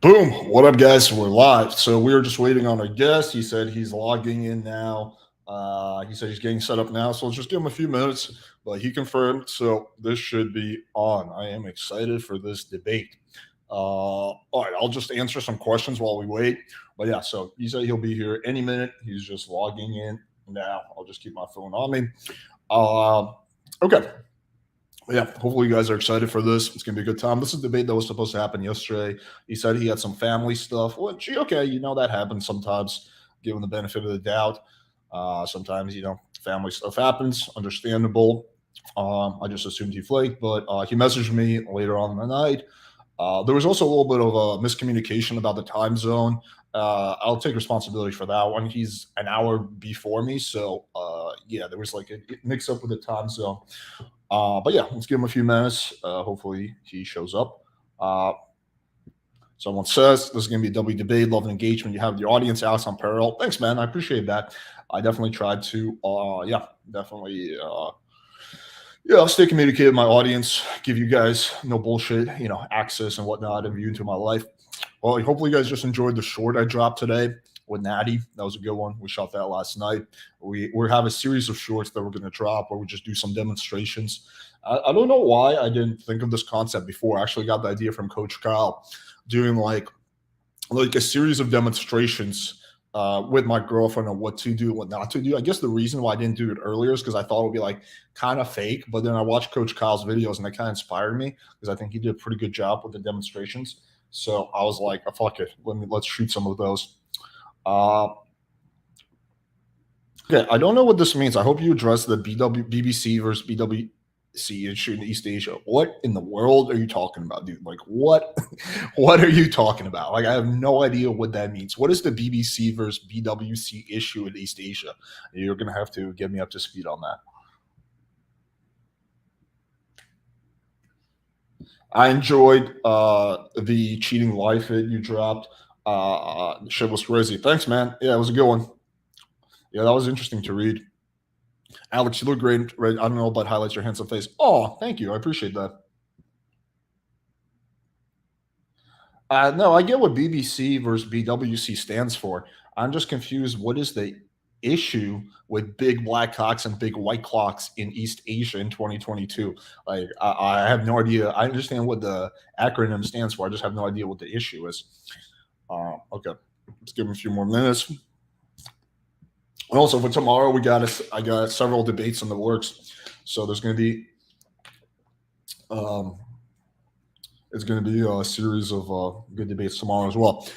Boom. What up, guys? We're live. So we were just waiting on our guest. He said he's logging in now. He said he's getting set up now. So let's just give him a few minutes. But he confirmed. So this should be on. I am excited for this debate. All right. I'll just answer some questions while we wait. But yeah, so he said he'll be here any minute. He's just logging in now. I'll just keep my phone on me. Okay. Yeah, hopefully you guys are excited for this. It's gonna be a good time. This is a debate that was supposed to happen yesterday. He said he had some family stuff, which okay, that happens sometimes, given the benefit of the doubt. Sometimes family stuff happens, understandable. I just assumed he flaked, but he messaged me later on in the night. There was also a little bit of a miscommunication about the time zone. I'll take responsibility for that one. He's an hour before me, so yeah, there was like a mix up with the time zone. But yeah, let's give him a few minutes. Hopefully he shows up. Someone says this is going to be a W debate, love and engagement. You have the audience, Alex on parallel. Thanks, man. I appreciate that. I definitely tried to, definitely, stay communicated with my audience, give you guys no bullshit, access and whatnot, and view into my life. Well, hopefully you guys just enjoyed the short I dropped today with Natty. That was a good one. We shot that last night. We have a series of shorts that we're going to drop where we just do some demonstrations. I don't know why I didn't think of this concept before. I actually got the idea from Coach Kyle doing like a series of demonstrations with my girlfriend on what to do and what not to do. I guess the reason why I didn't do it earlier is because I thought it would be like kind of fake. But then I watched Coach Kyle's videos and they kind of inspired me because I think he did a pretty good job with the demonstrations. So I was like, oh, fuck it. Let's shoot some of those. Okay, I don't know what this means. I hope you address the BBC versus BWC issue in East Asia. What in the world are you talking about, dude? Like, what are you talking about? Like, I have no idea what that means. What is the BBC versus BWC issue in East Asia? You're going to have to get me up to speed on that. I enjoyed the cheating life hit you dropped. Shit was crazy. Thanks, man. Yeah, it was a good one. Yeah, that was interesting to read. Alex, you look great. Right? I don't know about highlights your handsome face. Oh, thank you. I appreciate that. No, I get what BBC versus BWC stands for. I'm just confused. What is the issue with big black cocks and big white clocks in East Asia in 2022? Like, I have no idea. I understand what the acronym stands for. I just have no idea what the issue is. Okay, let's give him a few more minutes. And also for tomorrow, I got several debates in the works. So there's going to be it's going to be a series of good debates tomorrow as well.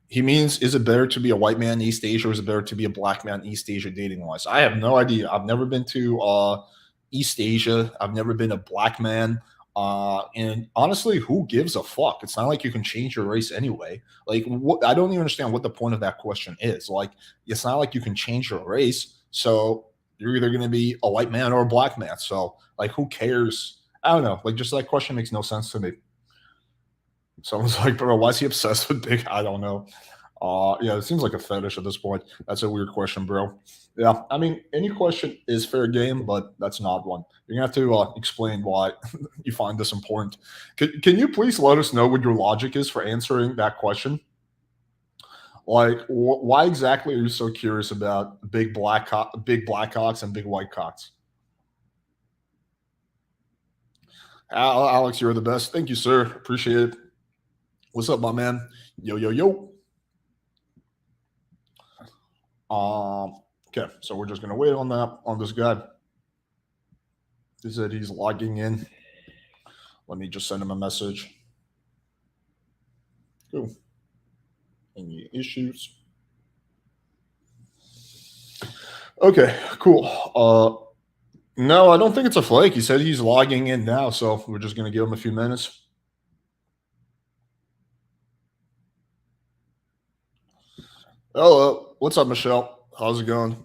He means, is it better to be a white man in East Asia or is it better to be a black man in East Asia dating wise? I have no idea. I've never been to East Asia. I've never been a black man. And honestly, who gives a fuck? It's not like you can change your race anyway. Like, I don't even understand what the point of that question is. Like, it's not like you can change your race. So you're either going to be a white man or a black man. So, like, who cares? I don't know. Like, just that question makes no sense to me. Someone's like, bro, why is he obsessed with big? I don't know. Yeah, it seems like a fetish at this point. That's a weird question, bro. Yeah, I mean, any question is fair game, but that's an odd one. You're gonna have to explain why you find this important. Can you please let us know what your logic is for answering that question? Like, why exactly are you so curious about big black cocks and big white cocks? Alex, you're the best. Thank you, sir. Appreciate it. What's up, my man? Yo, yo, yo. Okay, so we're just gonna wait on this guy. He said he's logging in. Let me just send him a message. Cool. Any issues? Okay, cool. No, I don't think it's a flake. He said he's logging in now, so we're just gonna give him a few minutes. Hello, what's up, Michelle? How's it going?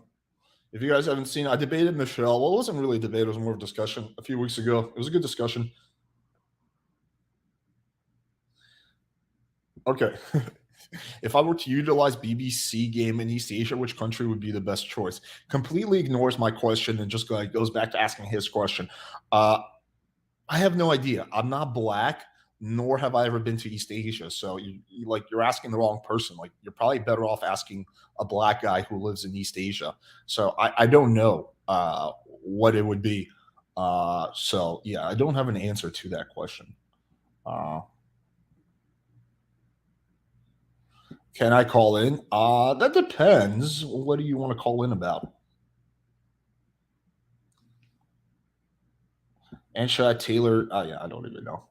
If you guys haven't seen, I debated Michelle. Well, it wasn't really a debate; it was more of a discussion a few weeks ago. It was a good discussion. Okay. If I were to utilize BBC game in East Asia, which country would be the best choice? Completely ignores my question and just goes back to asking his question. I have no idea. I'm not black. nor have I ever been to East Asia. So you're asking the wrong person. Like you're probably better off asking a black guy who lives in East Asia. So I don't know what it would be. So yeah, I don't have an answer to that question. Can I call in? That depends. What do you want to call in about? And should I tailor? Yeah, I don't even know.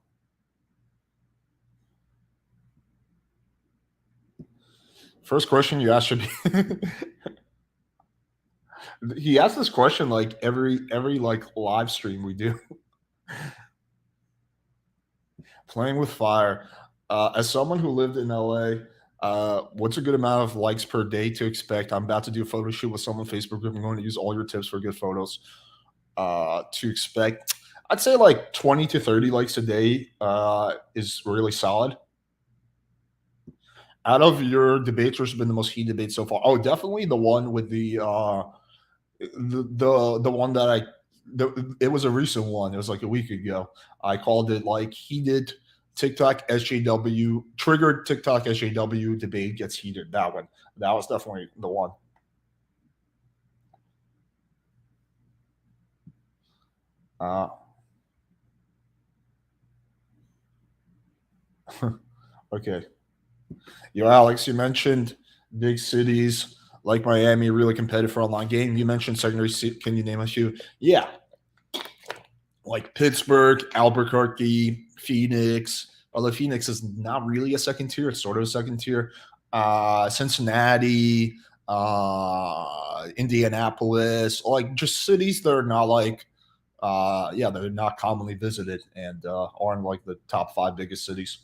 First question you asked should be. He asked this question like every like live stream we do. Playing with fire. As someone who lived in LA, what's a good amount of likes per day to expect? I'm about to do a photo shoot with someone Facebook group. I'm going to use all your tips for good photos. To expect, I'd say like 20 to 30 likes a day is really solid. Out of your debates, which has been the most heated debate so far? Oh, definitely the one with the one that it was a recent one. It was like a week ago. I called it like heated TikTok SJW triggered TikTok SJW debate gets heated. That one. That was definitely the one. Okay. Yo, Alex, you mentioned big cities like Miami, really competitive for online game. You mentioned secondary. Can you name a few? Yeah, like Pittsburgh, Albuquerque, Phoenix. Although Phoenix is not really a second tier, it's sort of a second tier. Cincinnati, Indianapolis, like just cities that are not like, yeah, they're not commonly visited and aren't like the top 5 biggest cities.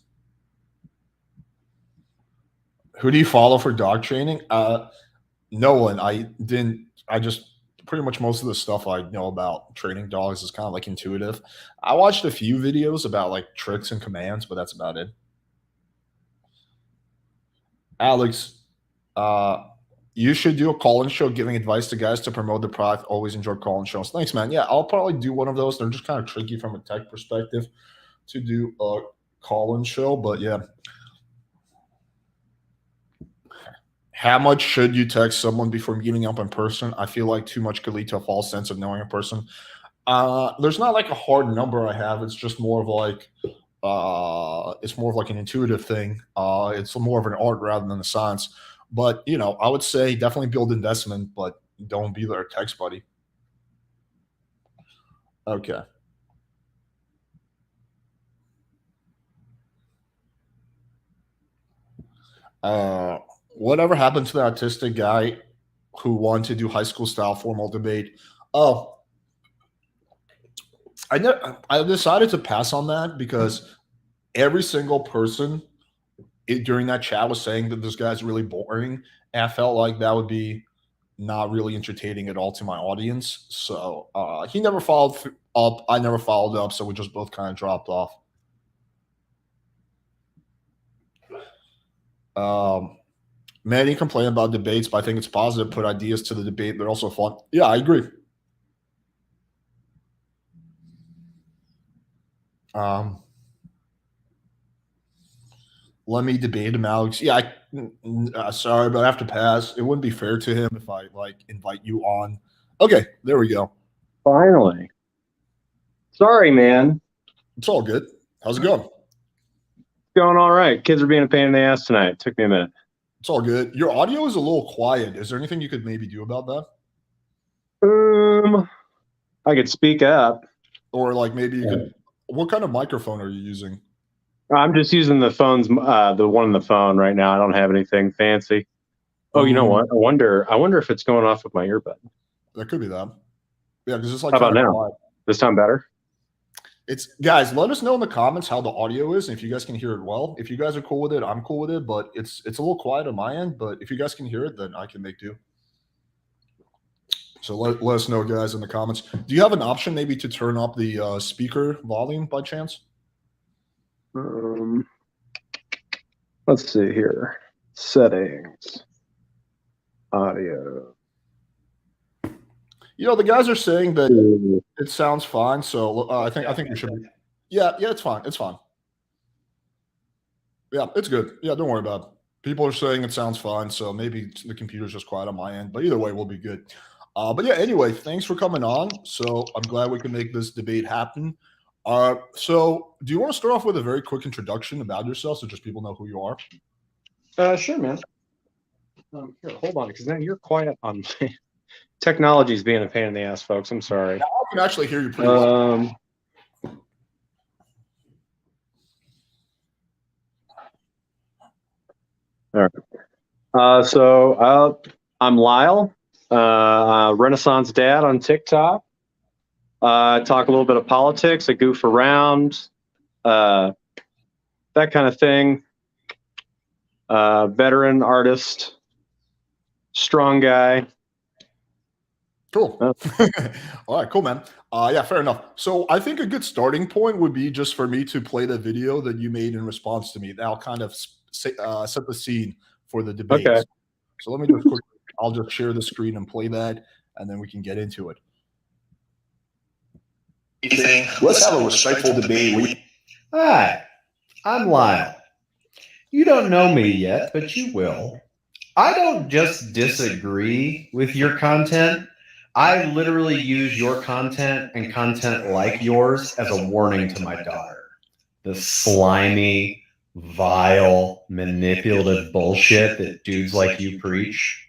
Who do you follow for dog training? No one. I didn't. I just pretty much most of the stuff I know about training dogs is kind of like intuitive. I watched a few videos about like tricks and commands, but that's about it. Alex, uh, you should do a call-in show giving advice to guys to promote the product. Always enjoy call-in shows. Thanks, man. Yeah, I'll probably do one of those. They're just kind of tricky from a tech perspective to do a call-in show, but yeah. How much should you text someone before meeting up in person? I feel like too much could lead to a false sense of knowing a person. There's not like a hard number I have. It's just more of like it's more of like an intuitive thing. It's more of an art rather than a science. But I would say definitely build investment, but don't be their text buddy. Okay. Uh, Whatever happened to the autistic guy who wanted to do high school style formal debate? Oh, I decided to pass on that because every single person during that chat was saying that this guy's really boring, and I felt like that would be not really entertaining at all to my audience. So he never followed up. I never followed up, so we just both kind of dropped off. Many complain about debates, but I think it's positive. Put ideas to the debate; they're also fun. Yeah, I agree. Um, Let me debate him, Alex. Yeah, sorry, but I have to pass. It wouldn't be fair to him if I like invite you on. Okay, there we go. Finally. Sorry, man. It's all good. How's it going? Going all right. Kids are being a pain in the ass tonight. Took me a minute. It's all good. Your audio is a little quiet. Is there anything you could maybe do about that? I could speak up. Or like maybe you could. What kind of microphone are you using? I'm just using the phone's the one on the phone right now. I don't have anything fancy. Oh, you know what? I wonder if it's going off with my earbud. That could be that. Yeah, because it's like. How about now? Quiet. This time better? It's guys. Let us know in the comments how the audio is, and if you guys can hear it well. If you guys are cool with it, I'm cool with it. But it's a little quiet on my end. But if you guys can hear it, then I can make do. So let us know, guys, in the comments. Do you have an option maybe to turn up the speaker volume by chance? Let's see here. Settings. Audio. The guys are saying that it sounds fine. So I think we should. Yeah, it's fine. It's fine. Yeah, it's good. Yeah, don't worry about it. People are saying it sounds fine, so maybe the computer's just quiet on my end. But either way, we'll be good. But yeah, anyway, thanks for coming on. So I'm glad we can make this debate happen. So do you want to start off with a very quick introduction about yourself so just people know who you are? Sure, man. Here, hold on, because now you're quiet on technology's being a pain in the ass, folks. I'm sorry. I can actually hear you pretty well. All right. So I'm Lyle, Renaissance Dad on TikTok. Talk a little bit of politics. I goof around, that kind of thing. Veteran artist, strong guy. Cool. All right, cool, man. Yeah, fair enough. So I think a good starting point would be just for me to play the video that you made in response to me. That'll kind of set the scene for the debate. Okay. So let me just quickly, I'll just share the screen and play that, and then we can get into it. Let's have a respectful debate. Hi, I'm Lyle. You don't know me yet, but you will. I don't just disagree with your content. I literally use your content and content like yours as a warning to my daughter. The slimy, vile, manipulative bullshit that dudes like you preach.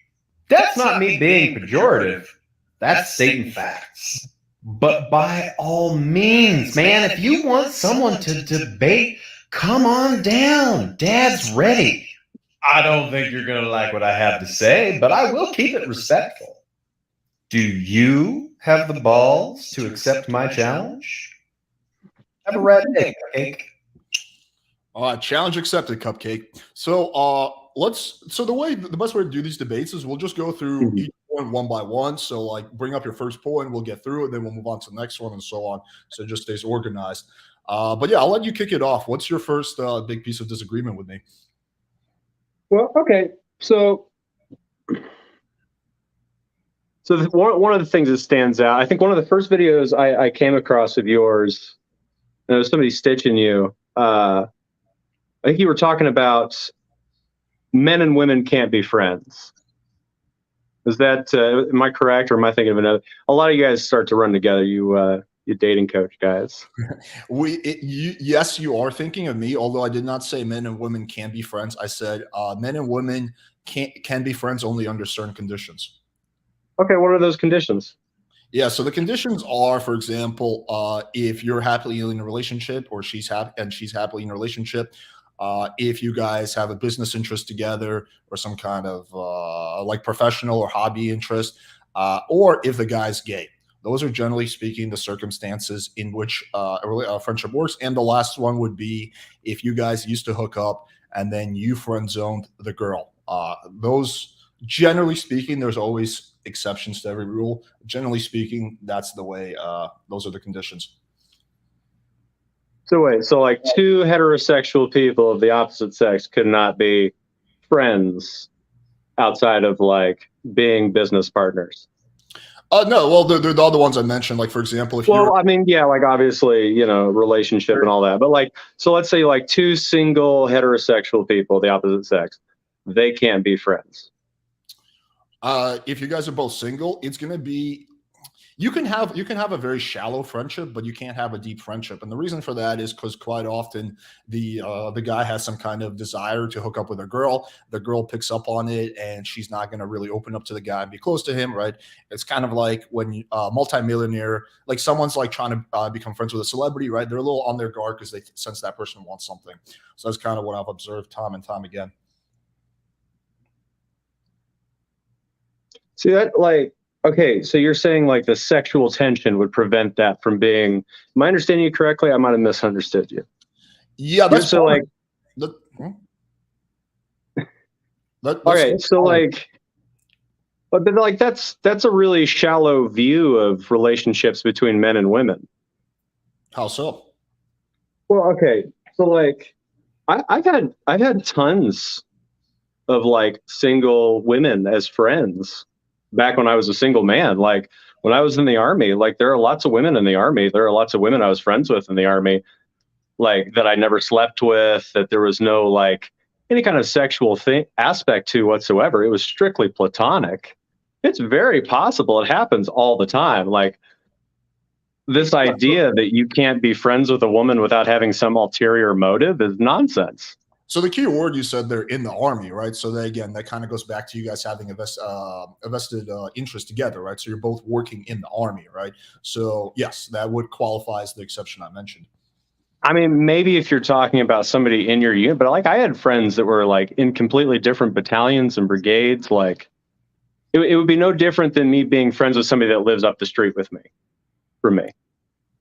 That's not me being pejorative. That's Satan facts. But by all means, man, if you want someone to debate, come on down. Dad's ready. I don't think you're going to like what I have to say, but I will keep it respectful. Do you have the balls to accept my challenge? Have a red egg, cupcake. All right, challenge accepted, Cupcake. So the best way to do these debates is we'll just go through each point one by one. So like bring up your first point, we'll get through it, then we'll move on to the next one and so on. So it just stays organized. But yeah, I'll let you kick it off. What's your first big piece of disagreement with me? Well, okay. So one of the things that stands out, I think one of the first videos I came across of yours, and it was somebody stitching you. I think you were talking about men and women can't be friends. Is that am I correct, or am I thinking of another? A lot of you guys start to run together. You dating coach guys. Yes, you are thinking of me. Although I did not say men and women can be friends. I said men and women can be friends only under certain conditions. Okay, what are those conditions? Yeah, so the conditions are, for example, if you're happily in a relationship, or she's happily in a relationship. If you guys have a business interest together, or some kind of like professional or hobby interest, or if the guy's gay. Those are generally speaking the circumstances in which a friendship works. And the last one would be if you guys used to hook up and then you friend zoned the girl. Those, generally speaking, there's always exceptions to every rule. Generally speaking, that's the way. Those are the conditions. So wait, so like two heterosexual people of the opposite sex could not be friends outside of like being business partners? No, well, they're the other ones I mentioned. Like, for example, if I mean, yeah, like obviously, you know, relationship and all that. But like, so let's say like two single heterosexual people, the opposite sex, they can't be friends. If you guys are both single, it's going to be, you can have a very shallow friendship, but you can't have a deep friendship. And the reason for that is because quite often the guy has some kind of desire to hook up with a girl. The girl picks up on it, and she's not going to really open up to the guy and be close to him, right? It's kind of like when multimillionaire, like someone's like trying to become friends with a celebrity, right? They're a little on their guard because they sense that person wants something. So that's kind of what I've observed time and time again. See that, like, okay, so you're saying like the sexual tension would prevent that from being, am I understanding you correctly? I might have misunderstood you. Yeah, that's so like, okay, so like, but like that's a really shallow view of relationships between men and women. How so? Well, okay, so like, I've had tons of like single women as friends. Back when I was a single man, like when I was in the Army, like there are lots of women in the Army. There are lots of women I was friends with in the Army. like that I never slept with, that there was no like any kind of sexual aspect to whatsoever. It was strictly platonic. It's very possible. It happens all the time. Like this idea that you can't be friends with a woman without having some ulterior motive is nonsense. So the key word you said they're in the army, right? So that, again, that kind of goes back to you guys having a vested interest together, right? So you're both working in the army, right? So yes, that would qualify as the exception I mentioned. I mean, maybe if you're talking about somebody in your unit, but like I had friends that were like in completely different battalions and brigades. Like it would be no different than me being friends with somebody that lives up the street with me. For me,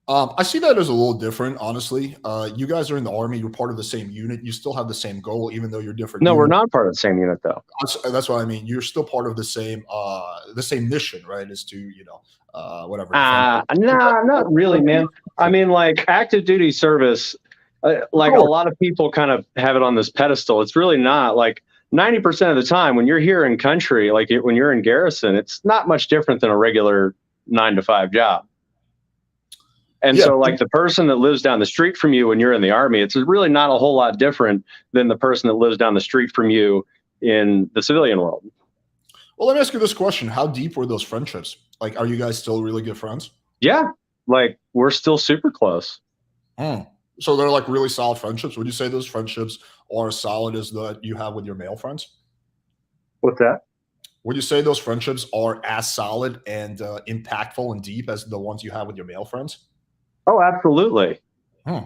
I see that as a little different, honestly. You guys are in the army. You're part of the same unit. You still have the same goal, even though you're different. No, we're not part of the same unit, though. That's what I mean. You're still part of the same mission, right? Is to whatever. No, not really, man. I mean, like active duty service. Like a lot of people kind of have it on this pedestal. It's really not. Like 90% of the time, when you're here in country, like when you're in garrison, it's not much different than a regular 9-to-5 job. And so like the person that lives down the street from you when you're in the army, it's really not a whole lot different than the person that lives down the street from you in the civilian world. Well, let me ask you this question. How deep were those friendships? Like, are you guys still really good friends? Yeah. Like we're still super close. So they're like really solid friendships. Would you say those friendships are as solid as that you have with your male friends? What's that? Would you say those friendships are as solid and impactful and deep as the ones you have with your male friends? Oh, absolutely.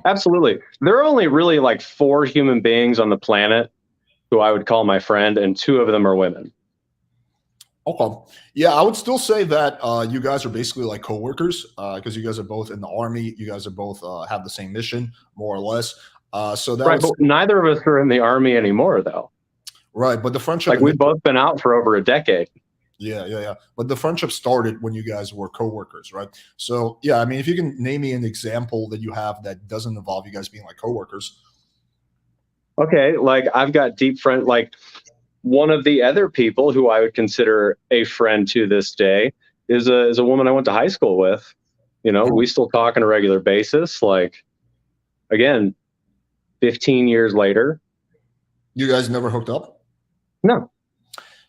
Absolutely. There are only really like 4 human beings on the planet who I would call my friend, and 2 of them are women. Okay. Yeah, I would still say that you guys are basically like coworkers because you guys are both in the army. You guys are both have the same mission, more or less. So that right, but neither of us are in the army anymore, though. Right, but the friendship, like we've both been out for over a decade. Yeah. But the friendship started when you guys were coworkers, right? So yeah, I mean, if you can name me an example that you have that doesn't involve you guys being like coworkers. Okay, like I've got deep friend. Like one of the other people who I would consider a friend to this day is a woman I went to high school with. You know, we still talk on a regular basis. Like again, 15 years later. You guys never hooked up? No.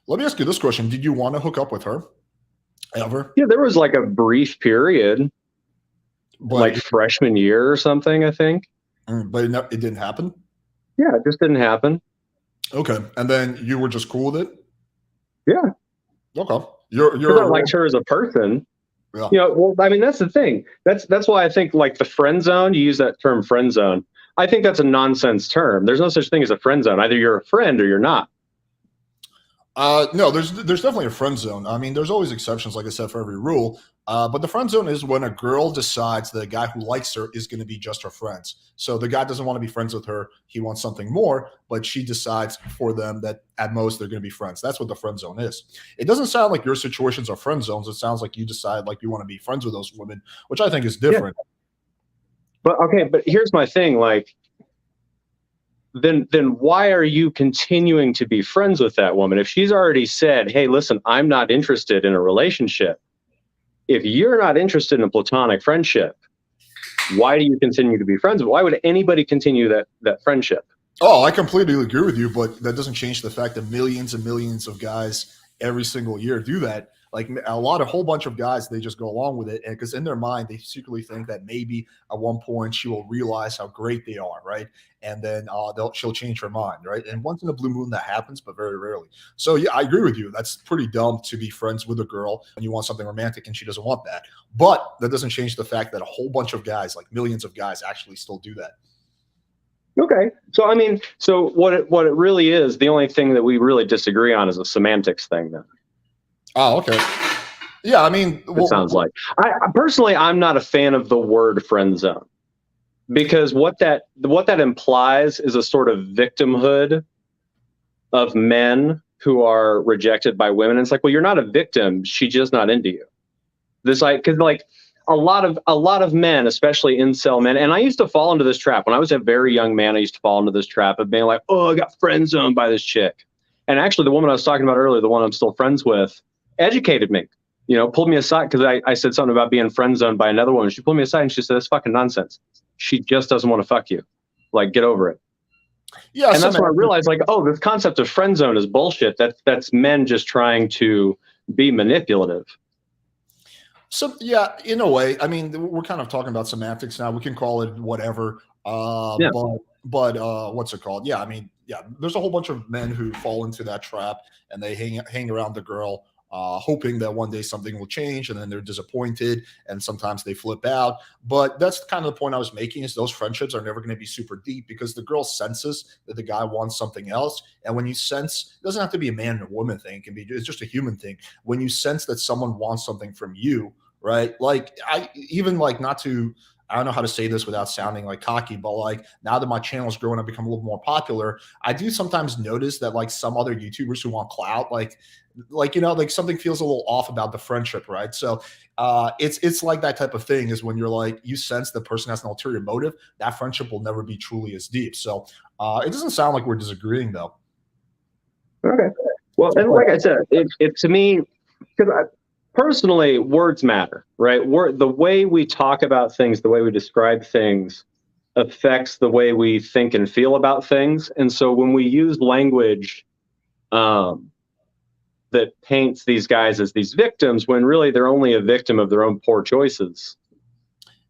Let me ask you this question. Did you want to hook up with her ever? Yeah, there was like a brief period, like freshman year or something, I think. But it didn't happen? Yeah, it just didn't happen. Okay. And then you were just cool with it? Yeah. Okay. I liked her as a person. Yeah. You know, well, I mean, that's the thing. That's why I think like the friend zone, you use that term friend zone. I think that's a nonsense term. There's no such thing as a friend zone. Either you're a friend or you're not. No, there's definitely a friend zone. I mean, there's always exceptions, like I said, for every rule. But the friend zone is when a girl decides the guy who likes her is going to be just her friends. So the guy doesn't want to be friends with her. He wants something more, but she decides for them that at most they're going to be friends. That's what the friend zone is. It doesn't sound like your situations are friend zones. It sounds like you decide like you want to be friends with those women, which I think is different. Yeah. But here's my thing, like, then why are you continuing to be friends with that woman? If she's already said, hey, listen, I'm not interested in a relationship. If you're not interested in a platonic friendship, why do you continue to be friends? Why would anybody continue that friendship? Oh, I completely agree with you, but that doesn't change the fact that millions and millions of guys every single year do that. Like a whole bunch of guys, they just go along with it. And because in their mind, they secretly think that maybe at one point she will realize how great they are, right? And then she'll change her mind, right? And once in a blue moon that happens, but very rarely. So yeah, I agree with you. That's pretty dumb to be friends with a girl and you want something romantic and she doesn't want that. But that doesn't change the fact that a whole bunch of guys, like millions of guys, actually still do that. Okay. So, I mean, so what it really is, the only thing that we really disagree on is a semantics thing then. Oh, okay. Yeah, I mean, it sounds like personally, I'm not a fan of the word friend zone because what that implies is a sort of victimhood of men who are rejected by women. And it's like, well, you're not a victim. She's just not into you. This because like a lot of men, especially incel men, and I used to fall into this trap when I was a very young man. I used to fall into this trap of being like, oh, I got friend zoned by this chick. And actually, the woman I was talking about earlier, the one I'm still friends with, educated me, pulled me aside because I said something about being friend zoned by another woman. She pulled me aside and she said, that's fucking nonsense. she just doesn't want to fuck you. Like, get over it. Yeah, And that's when I realized, like, oh, this concept of friend zone is bullshit. That's men just trying to be manipulative. So yeah, in a way, I mean, we're kind of talking about semantics now. We can call it whatever. Yeah. But what's it called? Yeah, I mean, yeah, there's a whole bunch of men who fall into that trap and they hang around the girl, hoping that one day something will change, and then they're disappointed, and sometimes they flip out. But that's kind of the point I was making: is those friendships are never going to be super deep because the girl senses that the guy wants something else, and when you sense, it doesn't have to be a man and a woman thing; it's just a human thing. When you sense that someone wants something from you, right? Like I even like not to. I don't know how to say this without sounding like cocky, but like now that my channel is growing, I've become a little more popular. I do sometimes notice that like some other YouTubers who want clout, like like something feels a little off about the friendship, right? So it's like that type of thing is when you're like you sense the person has an ulterior motive, that friendship will never be truly as deep. So it doesn't sound like we're disagreeing though. Okay. Well, and like I said, it to me, because personally, words matter, right? The way we talk about things, the way we describe things affects the way we think and feel about things. And so when we use language that paints these guys as these victims, when really they're only a victim of their own poor choices.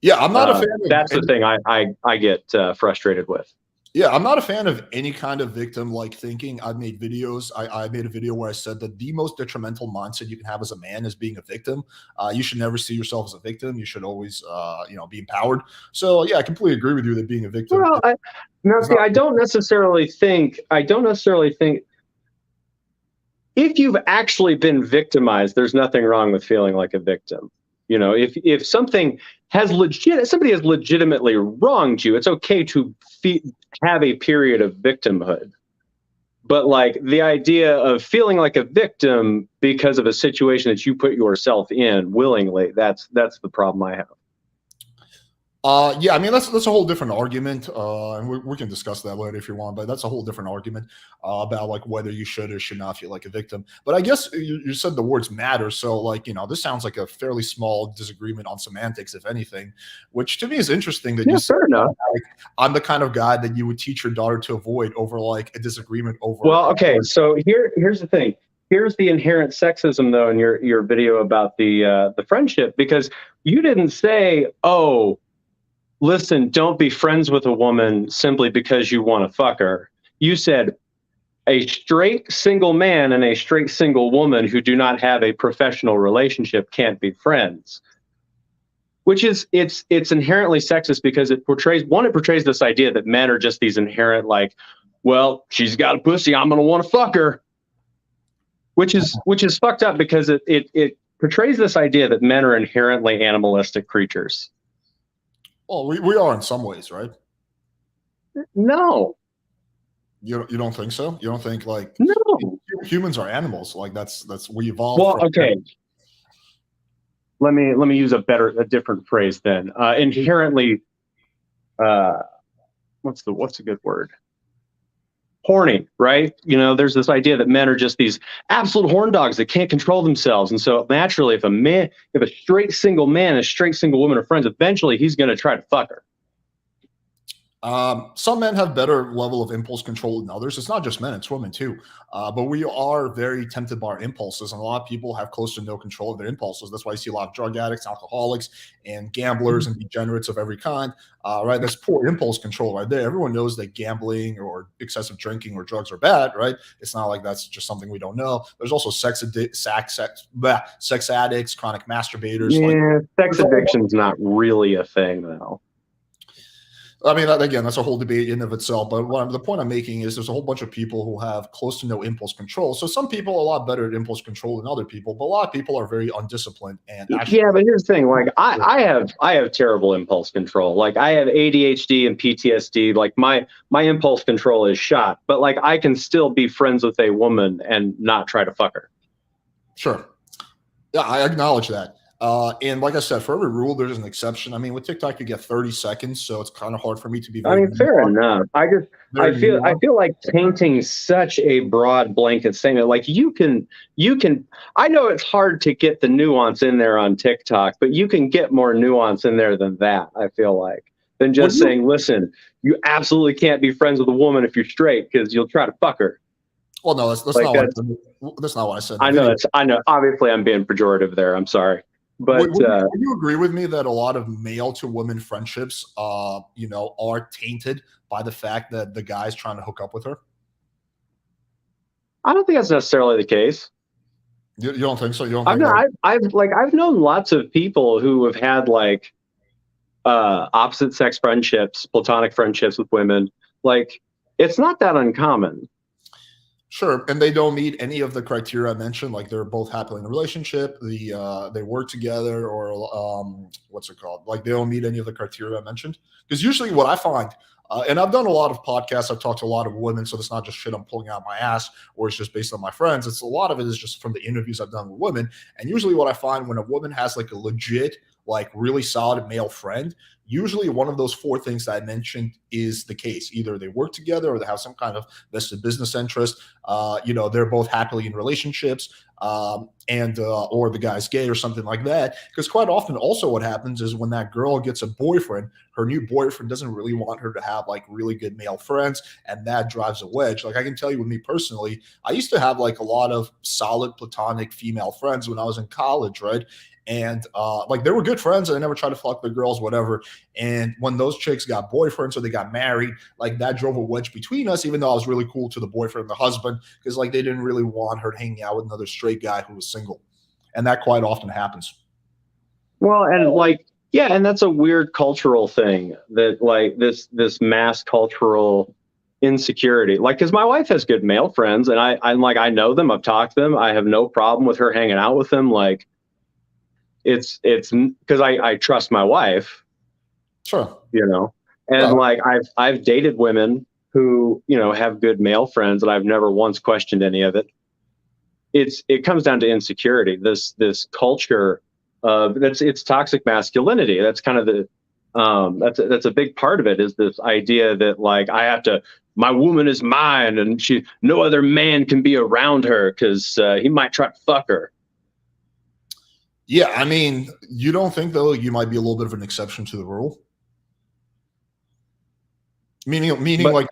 Yeah, I'm not a fan of that's the thing I get frustrated with. Yeah, I'm not a fan of any kind of victim-like thinking. I've made videos. I made a video where I said that the most detrimental mindset you can have as a man is being a victim. You should never see yourself as a victim. You should always, be empowered. So yeah, I completely agree with you that being a victim. Well, I don't necessarily think. If you've actually been victimized, there's nothing wrong with feeling like a victim. You know, if somebody has legitimately wronged you, it's okay to have a period of victimhood. But like the idea of feeling like a victim because of a situation that you put yourself in willingly, that's the problem I have. Yeah, I mean that's a whole different argument, and we can discuss that later if you want. But that's a whole different argument about like whether you should or should not feel like a victim. But I guess you said the words matter, so like this sounds like a fairly small disagreement on semantics, if anything, which to me is interesting. That you said like, I'm the kind of guy that you would teach your daughter to avoid over like a disagreement over. Well, okay, so here's the thing. Here's the inherent sexism, though, in your video about the friendship, because you didn't say, oh, listen, don't be friends with a woman simply because you want to fuck her. You said a straight single man and a straight single woman who do not have a professional relationship can't be friends. Which is it's inherently sexist because it portrays this idea that men are just these inherent like, well, she's got a pussy, I'm gonna want to fuck her. Which is fucked up because it portrays this idea that men are inherently animalistic creatures. Well, we are in some ways, right? No. You don't think so? You don't think like no humans are animals? Like that's we evolved. Well, okay. Let me use a different phrase then. Inherently, what's a good word? Horny, right? There's this idea that men are just these absolute horn dogs that can't control themselves, and so naturally, if a straight single man and a straight single woman are friends, eventually he's going to try to fuck her. Some men have better level of impulse control than others. It's not just men, it's women too. But we are very tempted by our impulses, and a lot of people have close to no control of their impulses. That's why you see a lot of drug addicts, alcoholics, and gamblers and degenerates of every kind. Right? That's poor impulse control right there. Everyone knows that gambling or excessive drinking or drugs are bad, right? It's not like that's just something we don't know. There's also sex addicts, chronic masturbators. Yeah, sex addiction's not really a thing though. I mean, again, that's a whole debate in of itself. But the point I'm making is there's a whole bunch of people who have close to no impulse control. So some people are a lot better at impulse control than other people, but a lot of people are very undisciplined. And actually, yeah, but here's the thing: like I have terrible impulse control. Like I have ADHD and PTSD. Like my impulse control is shot. But like I can still be friends with a woman and not try to fuck her. Sure. Yeah, I acknowledge that. And like I said, for every rule, there's an exception. I mean, with TikTok, you get 30 seconds, so it's kind of hard for me to be. Fair enough. I feel like painting such a broad blanket statement. Like you can. I know it's hard to get the nuance in there on TikTok, but you can get more nuance in there than that. I feel like than just you- saying, listen, you absolutely can't be friends with a woman if you're straight because you'll try to fuck her. Well, no, that's Like not that's not what I said in the I know video. it's I know. Obviously, I'm being pejorative there. I'm sorry, but Would you agree with me that a lot of male to women friendships, are tainted by the fact that the guy's trying to hook up with her? I don't think that's necessarily the case. You don't think so? You don't I've think known, like I've known lots of people who have had like opposite sex friendships, platonic friendships with women. Like it's not that uncommon. sure, and they don't meet any of the criteria I mentioned. Like they're both happily in a relationship, they work together, or what's it called? Like they don't meet any of the criteria I mentioned. Because usually, what I find, and I've done a lot of podcasts, I've talked to a lot of women, so it's not just shit I'm pulling out my ass, or it's just based on my friends. It's a lot of it is just from the interviews I've done with women. And usually, what I find when a woman has like a legit, like really solid male friend, usually one of those four things that I mentioned is the case. Either they work together, or they have some kind of vested business interest. They're both happily in relationships, and or the guy's gay or something like that. Because quite often, also what happens is when that girl gets a boyfriend, her new boyfriend doesn't really want her to have like really good male friends, and that drives a wedge. Like I can tell you, with me personally, I used to have like a lot of solid platonic female friends when I was in college, right? And like they were good friends, and I never tried to fuck the girls, whatever. And when those chicks got boyfriends or they got married, like that drove a wedge between us, even though I was really cool to the boyfriend and the husband, because like they didn't really want her hanging out with another straight guy who was single. And that quite often happens. Well, and like yeah, and that's a weird cultural thing that like this mass cultural insecurity. Like, because my wife has good male friends, and I'm like I know them, I've talked to them, I have no problem with her hanging out with them. Like it's because I trust my wife, Sure. and like I've dated women who have good male friends, and I've never once questioned any of it. It comes down to insecurity. This culture it's toxic masculinity. That's kind of the that's a big part of it, is this idea that like my woman is mine, and no other man can be around her because he might try to fuck her. Yeah, I mean, you don't think though you might be a little bit of an exception to the rule? Meaning like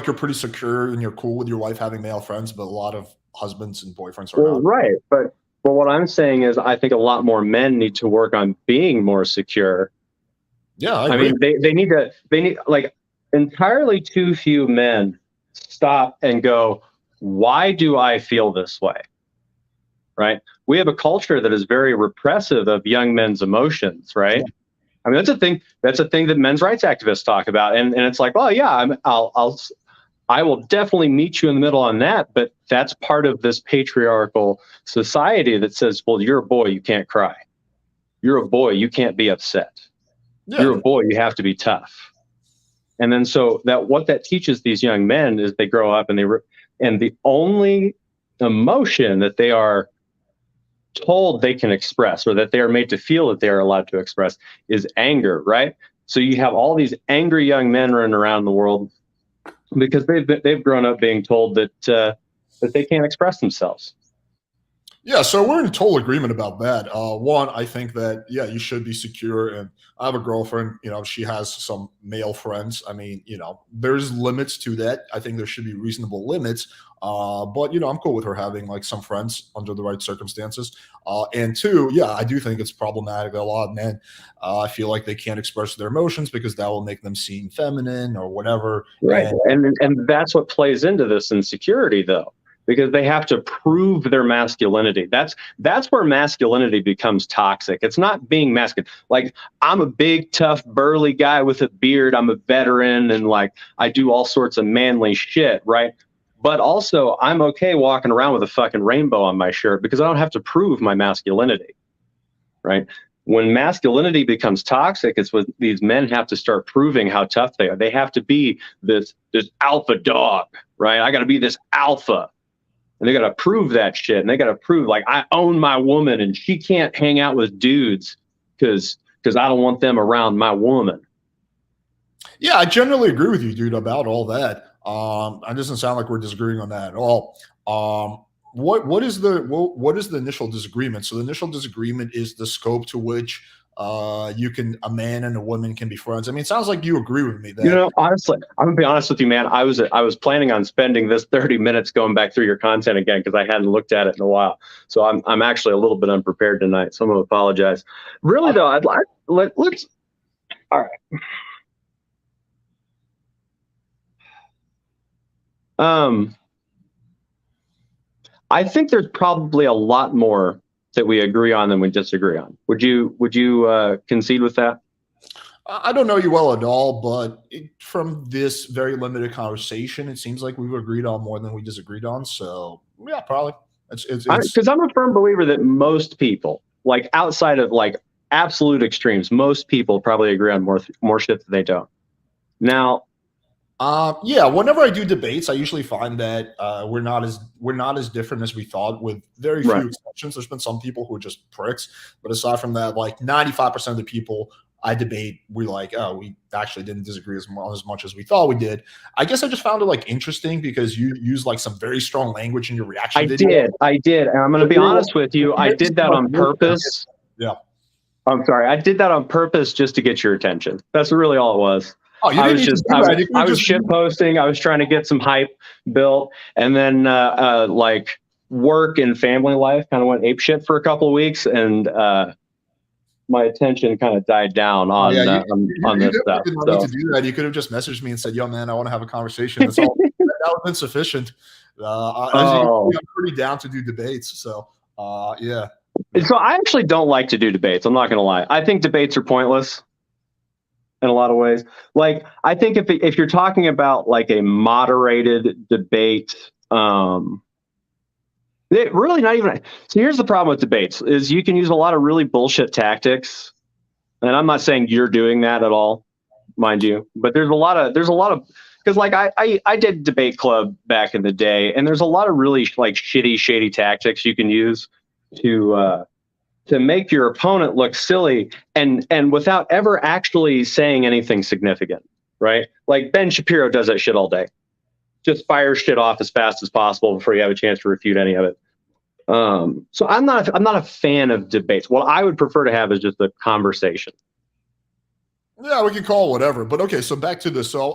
you're pretty secure and you're cool with your wife having male friends, but a lot of husbands and boyfriends are not. Right, but what I'm saying is I think a lot more men need to work on being more secure. Yeah, I I agree. mean, they need like entirely too few men stop and go, why do I feel this way? Right? We have a culture that is very repressive of young men's emotions, right? Yeah. I mean, that's a thing that men's rights activists talk about. And it's like, well, yeah, I will definitely meet you in the middle on that. But that's part of this patriarchal society that says, well, you're a boy, you can't cry. You're a boy, you can't be upset. Yeah. You're a boy, you have to be tough. And then so what that teaches these young men is they grow up and the only emotion that they are told they can express, or that they are made to feel that they are allowed to express, is anger, right? So you have all these angry young men running around the world because they've grown up being told that they can't express themselves. Yeah, so we're in total agreement about that. One, I think that, yeah, you should be secure. And I have a girlfriend, she has some male friends. I mean, there's limits to that. I think there should be reasonable limits. But, I'm cool with her having like some friends under the right circumstances. And two, yeah, I do think it's problematic that a lot of men feel like they can't express their emotions because that will make them seem feminine or whatever. Right. And that's what plays into this insecurity, though. Because they have to prove their masculinity. That's where masculinity becomes toxic. It's not being masculine. Like, I'm a big, tough, burly guy with a beard. I'm a veteran, and like I do all sorts of manly shit, right? But also, I'm okay walking around with a fucking rainbow on my shirt because I don't have to prove my masculinity, right? When masculinity becomes toxic, it's when these men have to start proving how tough they are. They have to be this alpha dog, right? I got to be this alpha. And they got to prove that shit. And they got to prove, like, I own my woman and she can't hang out with dudes because I don't want them around my woman. Yeah, I generally agree with you, dude, about all that. It doesn't sound like we're disagreeing on that at all. What is the initial disagreement? So the initial disagreement is the scope to which a man and a woman can be friends. I mean, it sounds like you agree with me that. Honestly, I'm gonna be honest with you, man. I was planning on spending this 30 minutes going back through your content again because I hadn't looked at it in a while. So I'm actually a little bit unprepared tonight. So I'm gonna apologize. Really though, I'd like let's. All right. I think there's probably a lot more that we agree on than we disagree on. Would you concede with that? I don't know you well at all, but from this very limited conversation, it seems like we've agreed on more than we disagreed on. So yeah, probably. Because I'm a firm believer that most people, like outside of like absolute extremes, most people probably agree on more shit than they don't. Now, yeah, whenever I do debates, I usually find that we're not as different as we thought, with very few exceptions. There's been some people who are just pricks, but aside from that, like 95% of the people I debate, we like, oh, we actually didn't disagree as much as we thought we did. I guess I just found it like interesting because you use like some very strong language in your reaction video. I did. And I'm going to be honest with you. I did that on purpose. Yeah. I'm sorry. I did that on purpose just to get your attention. That's really all it was. Oh, I was shit posting. I was trying to get some hype built, and then like work and family life kind of went ape shit for a couple of weeks, and my attention kind of died down on this stuff. You didn't need to do that. You could have just messaged me and said, "Yo, man, I want to have a conversation." That's all. That would have been sufficient. I'm pretty down to do debates, so yeah. So I actually don't like to do debates. I'm not going to lie. I think debates are pointless in a lot of ways. Like, I think if you're talking about like a moderated debate, it really not even. So here's the problem with debates: is you can use a lot of really bullshit tactics, and I'm not saying you're doing that at all, mind you. But there's a lot of because like I did debate club back in the day, and there's a lot of really like shady tactics you can use to make your opponent look silly and without ever actually saying anything significant, right? Like Ben Shapiro does that shit all day. Just fires shit off as fast as possible before you have a chance to refute any of it. So I'm not a fan of debates. What I would prefer to have is just a conversation. Yeah, we can call it whatever. But okay, so back to this. So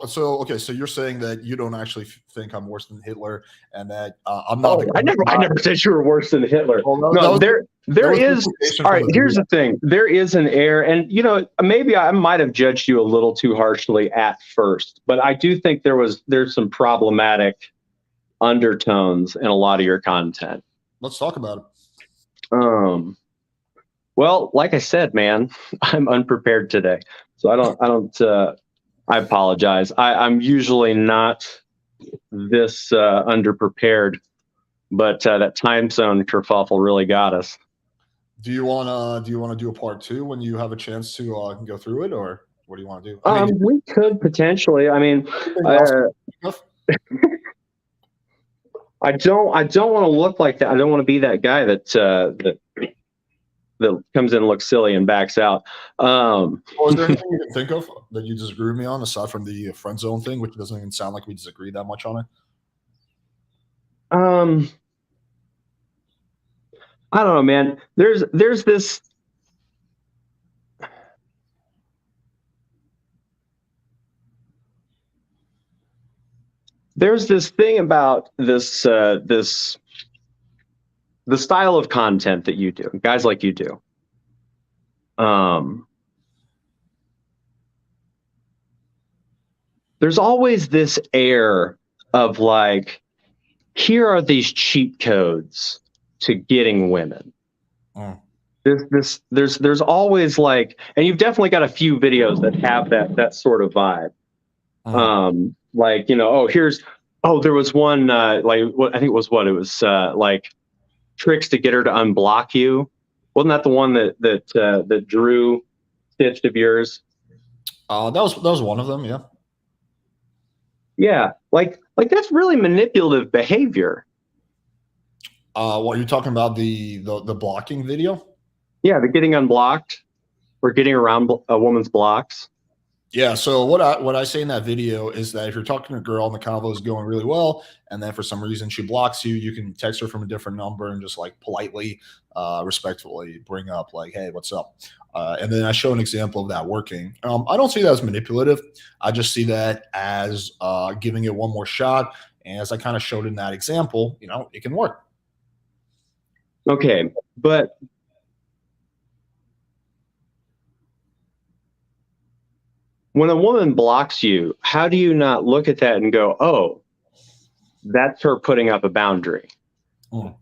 you're saying that you don't actually think I'm worse than Hitler, and that I'm not. I never said you were worse than Hitler. Well, no, there is. All right, here's the thing. There is an air, and maybe I might have judged you a little too harshly at first, but I do think there's some problematic undertones in a lot of your content. Let's talk about it. Well, like I said, man, I'm unprepared today. So I apologize. I'm usually not this underprepared, but that time zone kerfuffle really got us. Do you want to do a part 2 when you have a chance to go through it, or what do you want to do? We could potentially. I mean, I don't want to look like that. I don't want to be that guy that comes in and looks silly and backs out. Well, is there anything you can think of that you disagree with me on, aside from the friend zone thing, which doesn't even sound like we disagree that much on it? I don't know, man. There's this. There's this thing about this the style of content that you do, guys like you do. There's always this air of like, here are these cheat codes to getting women. There's always like, and you've definitely got a few videos that have that sort of vibe. Like, there was one like what I think it was like tricks to get her to unblock you. Wasn't that the one that Drew stitched of yours? That was one of them, yeah. Yeah, like that's really manipulative behavior. What you're talking about, the blocking video? Yeah, the getting unblocked or getting around a woman's blocks. Yeah, so what I say in that video is that if you're talking to a girl and the convo is going really well, and then for some reason she blocks you, you can text her from a different number and just like politely, respectfully bring up like, "Hey, what's up?" And then I show an example of that working. I don't see that as manipulative. I just see that as giving it one more shot. And as I kind of showed in that example, it can work. Okay, but when a woman blocks you, how do you not look at that and go, "Oh, that's her putting up a boundary"? Mm.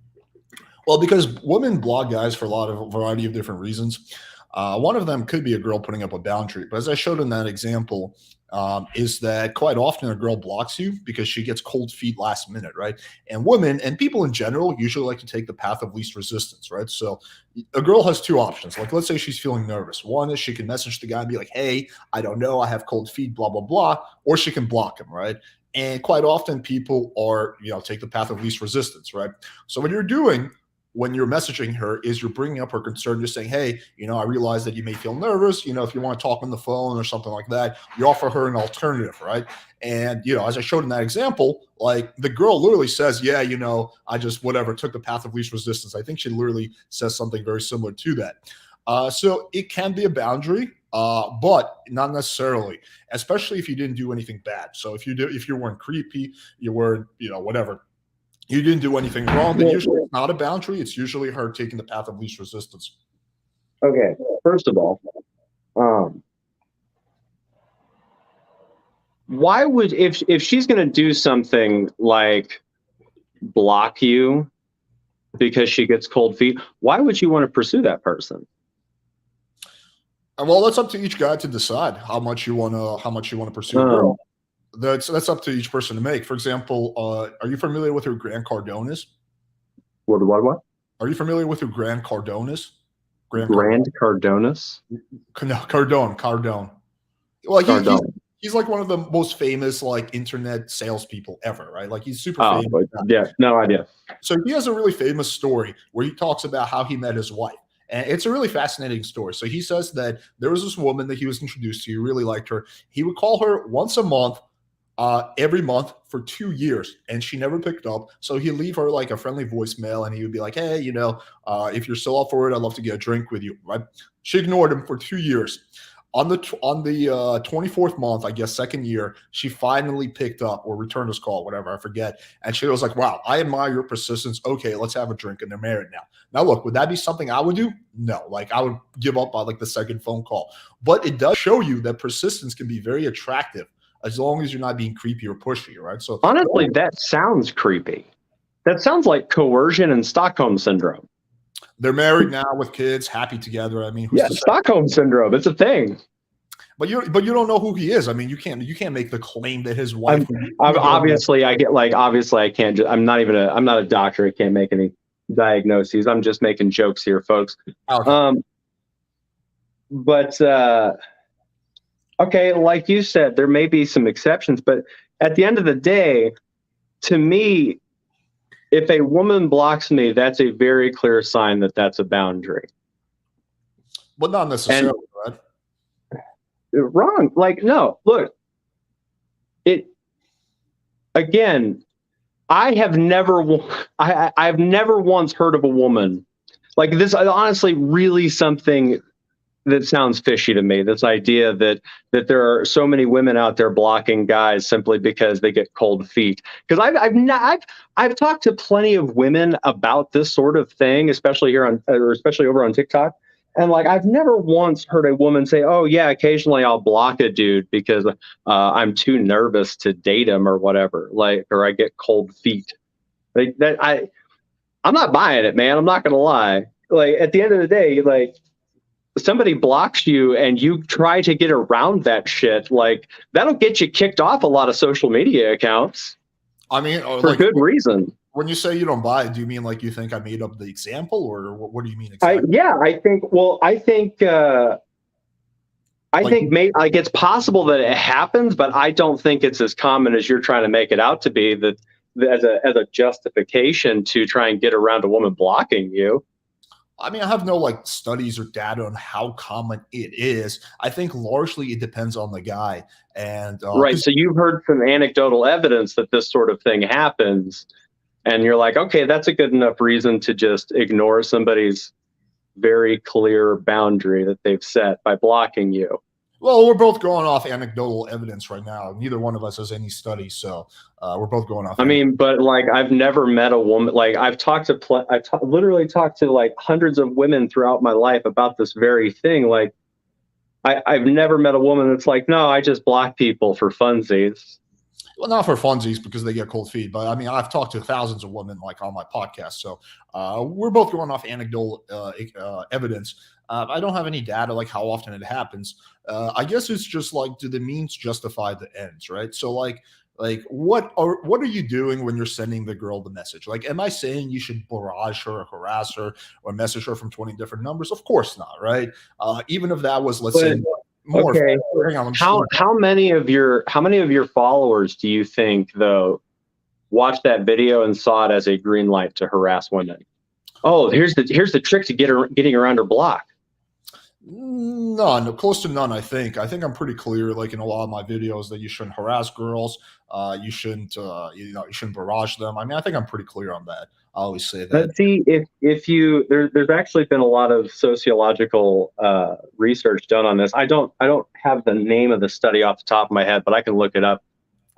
Well, because women block guys for a variety of different reasons. One of them could be a girl putting up a boundary, but as I showed in that example, is that quite often a girl blocks you because she gets cold feet last minute, right? And women and people in general usually like to take the path of least resistance, right? So a girl has two options. Like, let's say she's feeling nervous. One is she can message the guy and be like, "Hey, I don't know, I have cold feet, blah blah blah," or she can block him, right? And quite often people are, take the path of least resistance, right? So what you're doing when you're messaging her is you're bringing up her concern, just saying, "Hey, I realize that you may feel nervous. If you want to talk on the phone or something like that, you offer her an alternative, right?" And, as I showed in that example, like the girl literally says, "Yeah, I just whatever took the path of least resistance." I think she literally says something very similar to that. So it can be a boundary, but not necessarily, especially if you didn't do anything bad. So if you weren't creepy, you weren't, whatever, you didn't do anything wrong, then usually it's not a boundary. It's usually her taking the path of least resistance. Okay, first of all, why would if she's going to do something like block you because she gets cold feet, why would you want to pursue that person? Well, that's up to each guy to decide how much you want to pursue a girl. That's up to each person to make. For example, are you familiar with who Grant Cardone is? What? Are you familiar with who Grant Cardone is? Grand Cardonis? No, Cardone. Well, Cardone. he's like one of the most famous like internet salespeople ever, right? Like he's super Oh, famous. yeah, no idea. So he has a really famous story where he talks about how he met his wife. And it's a really fascinating story. So he says that there was this woman that he was introduced to. He really liked her. He would call her once a month, every month for 2 years, and she never picked up. So he'd leave her like a friendly voicemail, and he would be like, "Hey, if you're still up for it, I'd love to get a drink with you." Right? She ignored him for 2 years. On the 24th month, I guess second year, she finally picked up or returned his call, whatever, I forget. And she was like, "Wow, I admire your persistence. Okay, let's have a drink." And they're married now. Now, look, would that be something I would do? No, like I would give up on like the second phone call. But it does show you that persistence can be very attractive as long as you're not being creepy or pushy, right? So honestly, that sounds creepy. That sounds like coercion and Stockholm syndrome. they're married now with kids, happy together. I mean, yeah, Stockholm syndrome. It's a thing. But you don't know who he is. I mean, you can't make the claim that his wife. Obviously, I can't. I'm not a doctor. I can't make any diagnoses. I'm just making jokes here, folks. Okay. But okay, like you said, there may be some exceptions, but at the end of the day, to me, if a woman blocks me, that's a very clear sign that that's a boundary. But not necessarily, right? Wrong. Like, no, look, again, I've never once heard of a woman like this. Honestly, really something that sounds fishy to me. This idea that there are so many women out there blocking guys simply because they get cold feet. Because I've talked to plenty of women about this sort of thing, especially over on TikTok. And like, I've never once heard a woman say, "Oh yeah, occasionally I'll block a dude because I'm too nervous to date him or whatever, like, or I get cold feet." Like that, I'm not buying it, man. I'm not gonna lie. Like at the end of the day, like somebody blocks you and you try to get around that shit, like that'll get you kicked off a lot of social media accounts. I mean, for good reason. When you say you don't buy it, do you mean like you think I made up the example, or what do you mean exactly? I think maybe like it's possible that it happens, but I don't think it's as common as you're trying to make it out to be, that as a justification to try and get around a woman blocking you. I mean, I have no like studies or data on how common it is. I think largely it depends on the guy, and Right. because So you've heard some anecdotal evidence that this sort of thing happens, and you're like, okay, that's a good enough reason to just ignore somebody's very clear boundary that they've set by blocking you. well, we're both going off anecdotal evidence right now. Neither one of us has any studies, so we're both going off. I mean, but like, I've never met a woman. Like, I've talked to, literally talked to like hundreds of women throughout my life about this very thing. Like, I've never met a woman that's like, no, I just block people for funsies. Well, not for funsies because they get cold feet, but I mean, I've talked to thousands of women like on my podcast, so we're both going off anecdotal evidence. I don't have any data like how often it happens. I guess it's just like, do the means justify the ends, right? So like what are you doing when you're sending the girl the message? Like, am I saying you should barrage her or harass her or message her from 20 different numbers? Of course not, right? Even if that was, let's say, more. Okay. Hang on, How many of your followers do you think though watched that video and saw it as a green light to harass women? Oh, here's the trick to getting around her block. None, close to none. I think I'm pretty clear, like in a lot of my videos, that you shouldn't harass girls. You shouldn't, you shouldn't barrage them. I mean, I think I'm pretty clear on that. I always say that. But see, if you there's actually been a lot of sociological research done on this. I don't have the name of the study off the top of my head, but I can look it up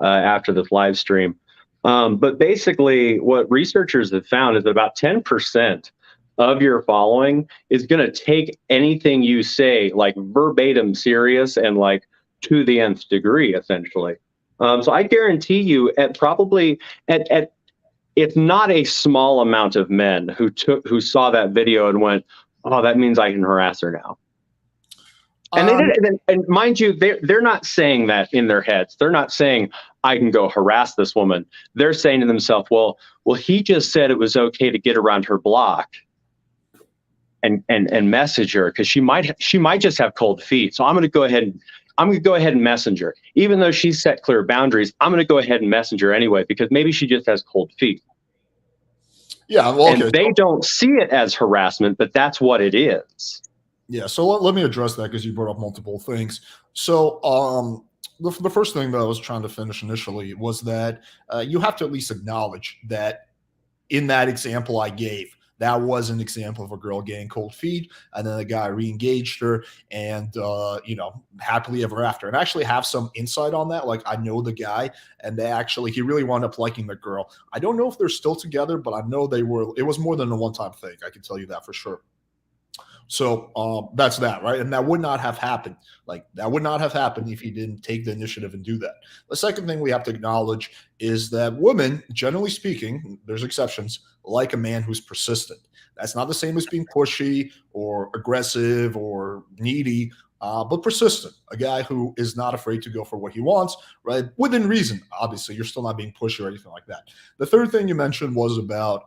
after this live stream. But basically, what researchers have found is that about 10% of your following is going to take anything you say like verbatim serious and like to the nth degree, essentially. So I guarantee you, at it's not a small amount of men who saw that video and went, "Oh, that means I can harass her now." And they did, and mind you, they're not saying that in their heads. They're not saying I can go harass this woman. They're saying to themselves, "Well, he just said it was okay to get around her block and message her because she might just have cold feet. So I'm going to go ahead and message her, even though she's set clear boundaries. I'm going to go ahead and message her anyway because maybe she just has cold feet." Yeah, well, okay. And they don't see it as harassment, but that's what it is. Yeah, so let me address that because you brought up multiple things. So the first thing that I was trying to finish initially was that you have to at least acknowledge that in that example I gave, that was an example of a girl getting cold feet, and then the guy re-engaged her, and happily ever after. And I actually have some insight on that. Like, I know the guy, and he really wound up liking the girl. I don't know if they're still together, but I know they were. It was more than a one-time thing. I can tell you that for sure. So that's that, right? And that would not have happened. Like, that would not have happened if he didn't take the initiative and do that. The second thing we have to acknowledge is that women, generally speaking, there's exceptions, like a man who's persistent. That's not the same as being pushy or aggressive or needy, but persistent. A guy who is not afraid to go for what he wants, right? Within reason. Obviously, you're still not being pushy or anything like that. The third thing you mentioned was about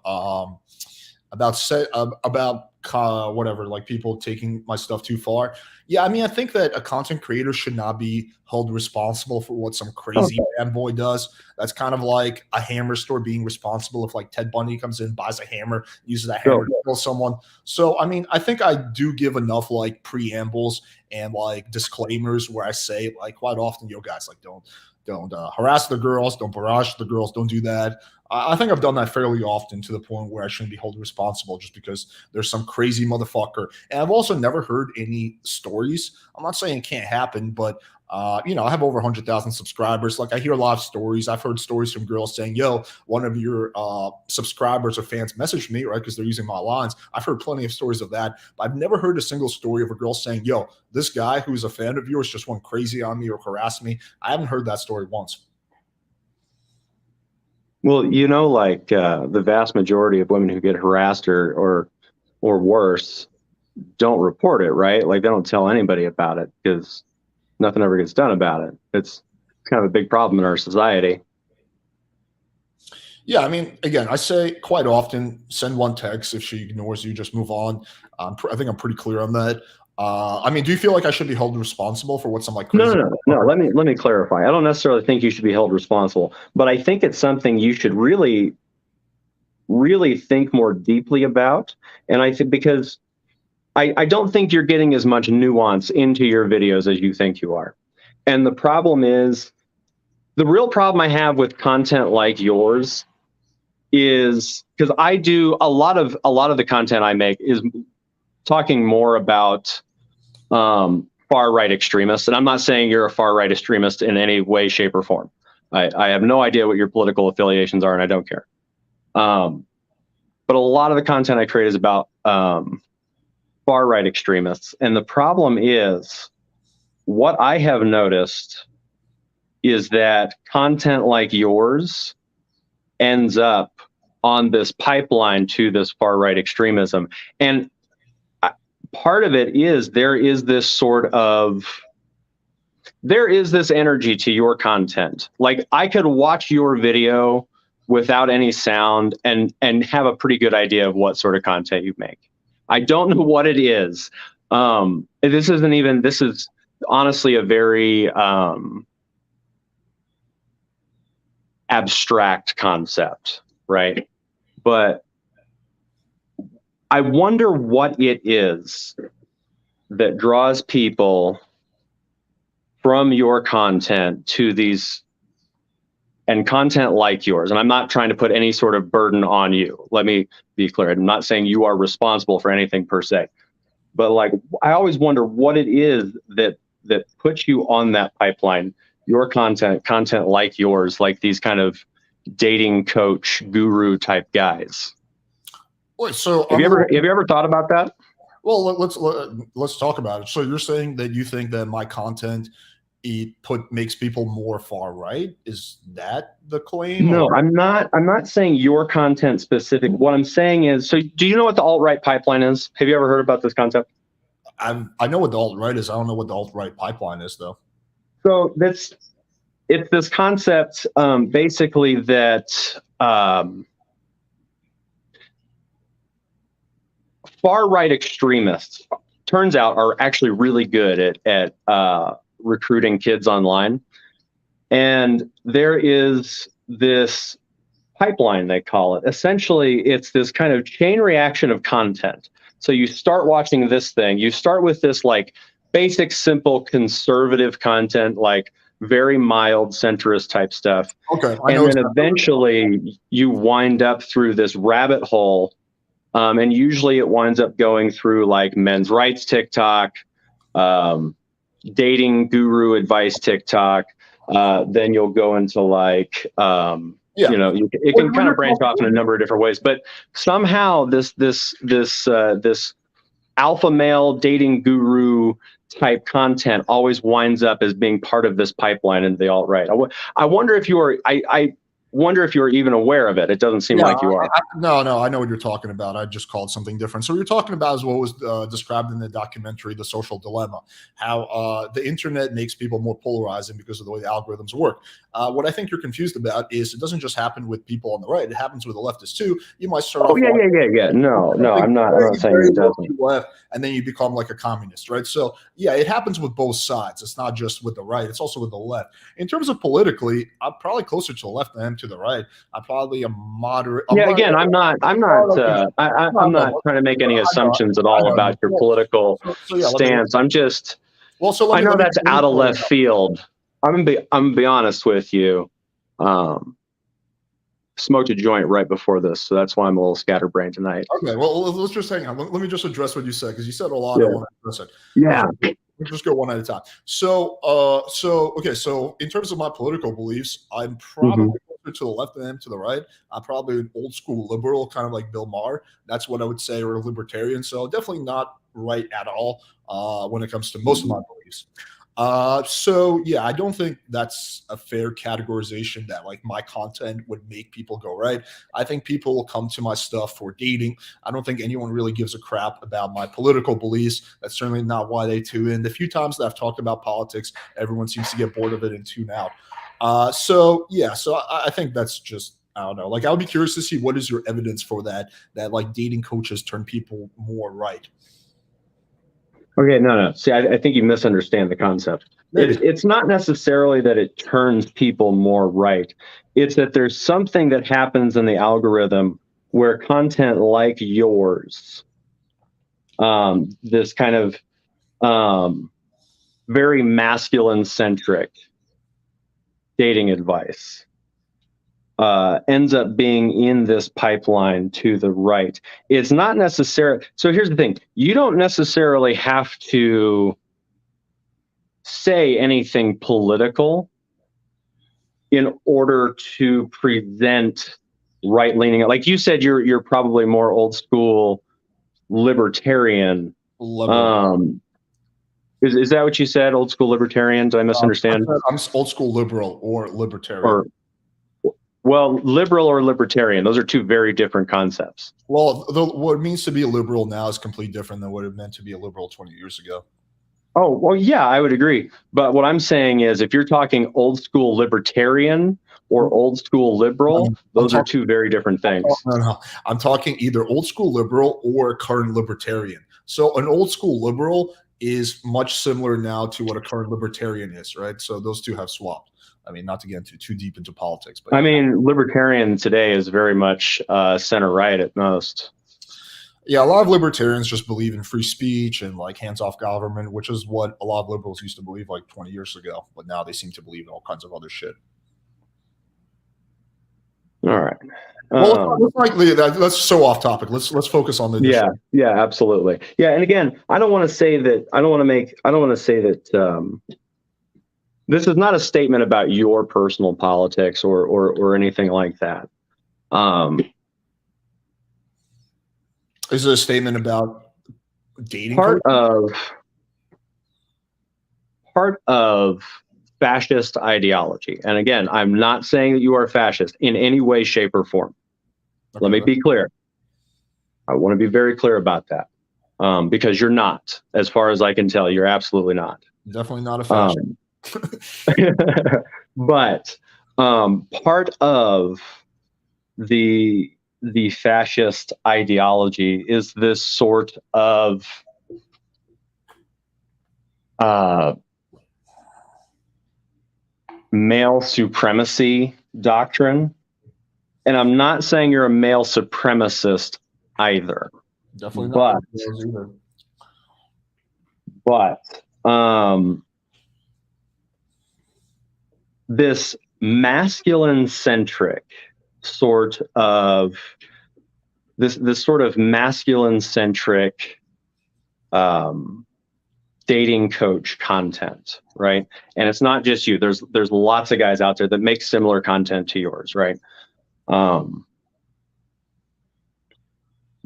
whatever, like people taking my stuff too far. Yeah, I mean, I think that a content creator should not be held responsible for what some crazy fanboy does. That's kind of like a hammer store being responsible if like Ted Bundy comes in, buys a hammer, uses that hammer to kill someone. So, I mean, I think I do give enough like preambles and like disclaimers where I say like quite often, yo guys, like don't harass the girls, don't barrage the girls, don't do that. I think I've done that fairly often to the point where I shouldn't be held responsible just because there's some crazy motherfucker. And I've also never heard any stories. I'm not saying it can't happen, but I have over 100,000 subscribers. Like, I hear a lot of stories. I've heard stories from girls saying, yo, one of your subscribers or fans messaged me, right, because they're using my lines. I've heard plenty of stories of that, but I've never heard a single story of a girl saying, yo, this guy who's a fan of yours just went crazy on me or harassed me. I haven't heard that story once. Well, the vast majority of women who get harassed or worse don't report it, right? Like, they don't tell anybody about it because nothing ever gets done about it. It's kind of a big problem in our society. Yeah, I mean, again, I say quite often, send one text. If she ignores you, just move on. I think I'm pretty clear on that. I mean, do you feel like I should be held responsible for what some like crazy? No. Let me clarify. I don't necessarily think you should be held responsible, but I think it's something you should really really think more deeply about. And I think because I don't think you're getting as much nuance into your videos as you think you are. And the problem is, the real problem I have with content like yours is because I do a lot of the content I make is talking more about far right extremists. And I'm not saying you're a far right extremist in any way, shape, or form. I have no idea what your political affiliations are, and I don't care. But a lot of the content I create is about far right extremists. And the problem is, what I have noticed is that content like yours ends up on this pipeline to this far right extremism. And part of it is there is this energy to your content. Like, I could watch your video without any sound and have a pretty good idea of what sort of content you make. I don't know what it is. This is honestly a very abstract concept, right? But I wonder what it is that draws people from your content to these, and content like yours. And I'm not trying to put any sort of burden on you. Let me be clear. I'm not saying you are responsible for anything per se, but like, I always wonder what it is that puts you on that pipeline. Your content like yours, like these kind of dating coach guru type guys. Wait, so have you ever thought about that? Well, let's talk about it. So you're saying that you think that my content makes people more far right? Is that the claim? No, or? I'm not saying your content specific. What I'm saying is, so do you know what the alt-right pipeline is? Have you ever heard about this concept? I know what the alt-right is. I don't know what the alt-right pipeline is, though. So it's this concept, basically, that far right extremists, turns out, are actually really good at recruiting kids online. And there is this pipeline, they call it. Essentially, it's this kind of chain reaction of content. So you start watching this thing, you start with this like basic, simple, conservative content, like very mild centrist type stuff. Okay. And then eventually you wind up through this rabbit hole. And usually it winds up going through like men's rights TikTok, dating guru advice TikTok. Then you'll go into like, it can kind of branch off in a number of different ways. But somehow this alpha male dating guru type content always winds up as being part of this pipeline into the alt-right. I wonder if you are. I wonder if you're even aware of it. It doesn't seem like you are. No, I know what you're talking about. I just called something different. So what you're talking about is what was described in the documentary, The Social Dilemma, how the internet makes people more polarizing because of the way the algorithms work. What I think you're confused about is it doesn't just happen with people on the right. It happens with the leftists too. You might start off. Yeah. No, I'm not saying it doesn't. Left, and then you become like a communist, right? So yeah, it happens with both sides. It's not just with the right. It's also with the left. In terms of politically, I'm probably closer to the left than I am to the right. I'm probably a moderate. Again, I'm not trying to make any assumptions at all about your political stance. I'm just. Well, so I know that's out of left field. I'm gonna be honest with you. Smoked a joint right before this, so that's why I'm a little scatterbrained tonight. Okay, well, let's just hang on. Let me just address what you said, because you said a lot. Yeah. I want to address it. Yeah. We'll just go one at a time. So in terms of my political beliefs, I'm probably closer to the left than I am to the right. I'm probably an old school liberal, kind of like Bill Maher. That's what I would say, or a libertarian. So definitely not right at all when it comes to most of my beliefs. So yeah, I don't think that's a fair categorization that like my content would make people go right. I think people will come to my stuff for dating. I don't think anyone really gives a crap about my political beliefs. That's certainly not why they tune in. The few times that I've talked about politics, everyone seems to get bored of it and tune out. So I think that's just, I don't know. Like, I would be curious to see what is your evidence for that like dating coaches turn people more right. Okay, no. See, I think you misunderstand the concept. It's not necessarily that it turns people more right. It's that there's something that happens in the algorithm where content like yours, this kind of very masculine-centric dating advice ends up being in this pipeline to the right. It's not necessarily. So here's the thing: you don't necessarily have to say anything political in order to present right-leaning. Like you said, you're probably more old school libertarian. Is that what you said? Old school libertarian? Did I misunderstand? I'm old school liberal or libertarian. Well, liberal or libertarian, those are two very different concepts. Well, what it means to be a liberal now is completely different than what it meant to be a liberal 20 years ago. Oh, well, yeah, I would agree. But what I'm saying is if you're talking old school libertarian or old school liberal, those are two very different things. No. I'm talking either old school liberal or current libertarian. So an old school liberal is much similar now to what a current libertarian is, right? So those two have swapped. I mean, not to get too deep into politics, but I mean, libertarian today is very much center right at most. Yeah, a lot of libertarians just believe in free speech and like hands-off government, which is what a lot of liberals used to believe like 20 years ago. But now they seem to believe in all kinds of other shit. All right. Well, that's so off topic. Let's focus on the issue. Yeah, absolutely. Yeah, and again, I don't want to say that. I don't want to say that. This is not a statement about your personal politics or anything like that. Is it a statement about dating? Part of fascist ideology. And again, I'm not saying that you are fascist in any way, shape, or form. Okay. Let me be clear. I want to be very clear about that. Because you're not, as far as I can tell, you're absolutely not. Definitely not a fascist. But part of the fascist ideology is this sort of male supremacy doctrine. And I'm not saying you're a male supremacist either. Definitely not. But this masculine-centric sort of this sort of masculine-centric dating coach content, right? And it's not just you. There's lots of guys out there that make similar content to yours, right?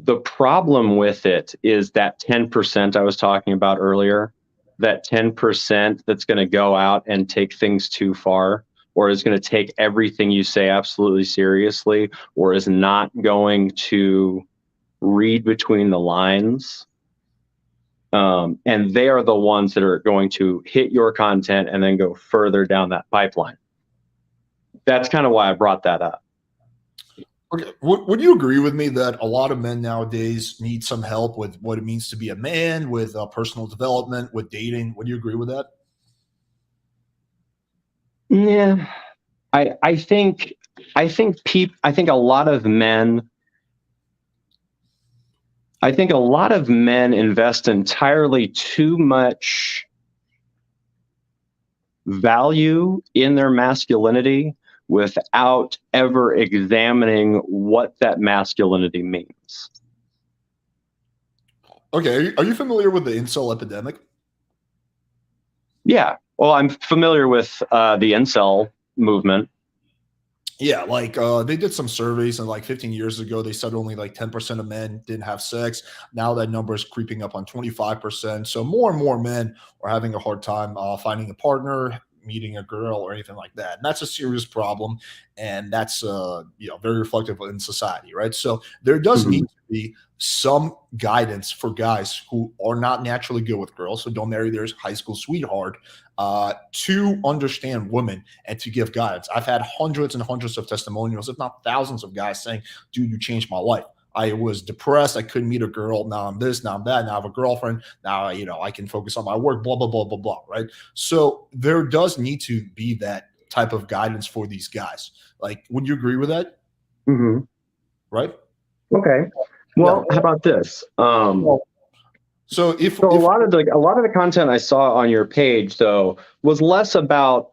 The problem with it is that 10% I was talking about earlier, that 10% that's going to go out and take things too far, or is going to take everything you say absolutely seriously, or is not going to read between the lines. And they are the ones that are going to hit your content and then go further down that pipeline. That's kind of why I brought that up. Okay. Would you agree with me that a lot of men nowadays need some help with what it means to be a man, with personal development, with dating? Would you agree with that? Yeah, I think a lot of men. I think a lot of men invest entirely too much value in their masculinity without ever examining what that masculinity means. Okay, are you familiar with the incel epidemic? Yeah, well, I'm familiar with the incel movement. Yeah, like they did some surveys, and like 15 years ago, they said only like 10% of men didn't have sex. Now that number is creeping up on 25%. So more and more men are having a hard time finding a partner, meeting a girl, or anything like that. And that's a serious problem, and that's very reflective in society, right? So there does need to be some guidance for guys who are not naturally good with girls, so don't marry their high school sweetheart, to understand women and to give guidance. I've had hundreds and hundreds of testimonials, if not thousands of guys saying, dude, you changed my life. I was depressed. I couldn't meet a girl. Now I'm this, now I'm that. Now I have a girlfriend. Now, I can focus on my work, blah, blah, blah, blah, blah, right? So there does need to be that type of guidance for these guys. Like, would you agree with that? Mm-hmm. Right? Okay. Well, how about this? So if a lot of the content I saw on your page, though, was less about.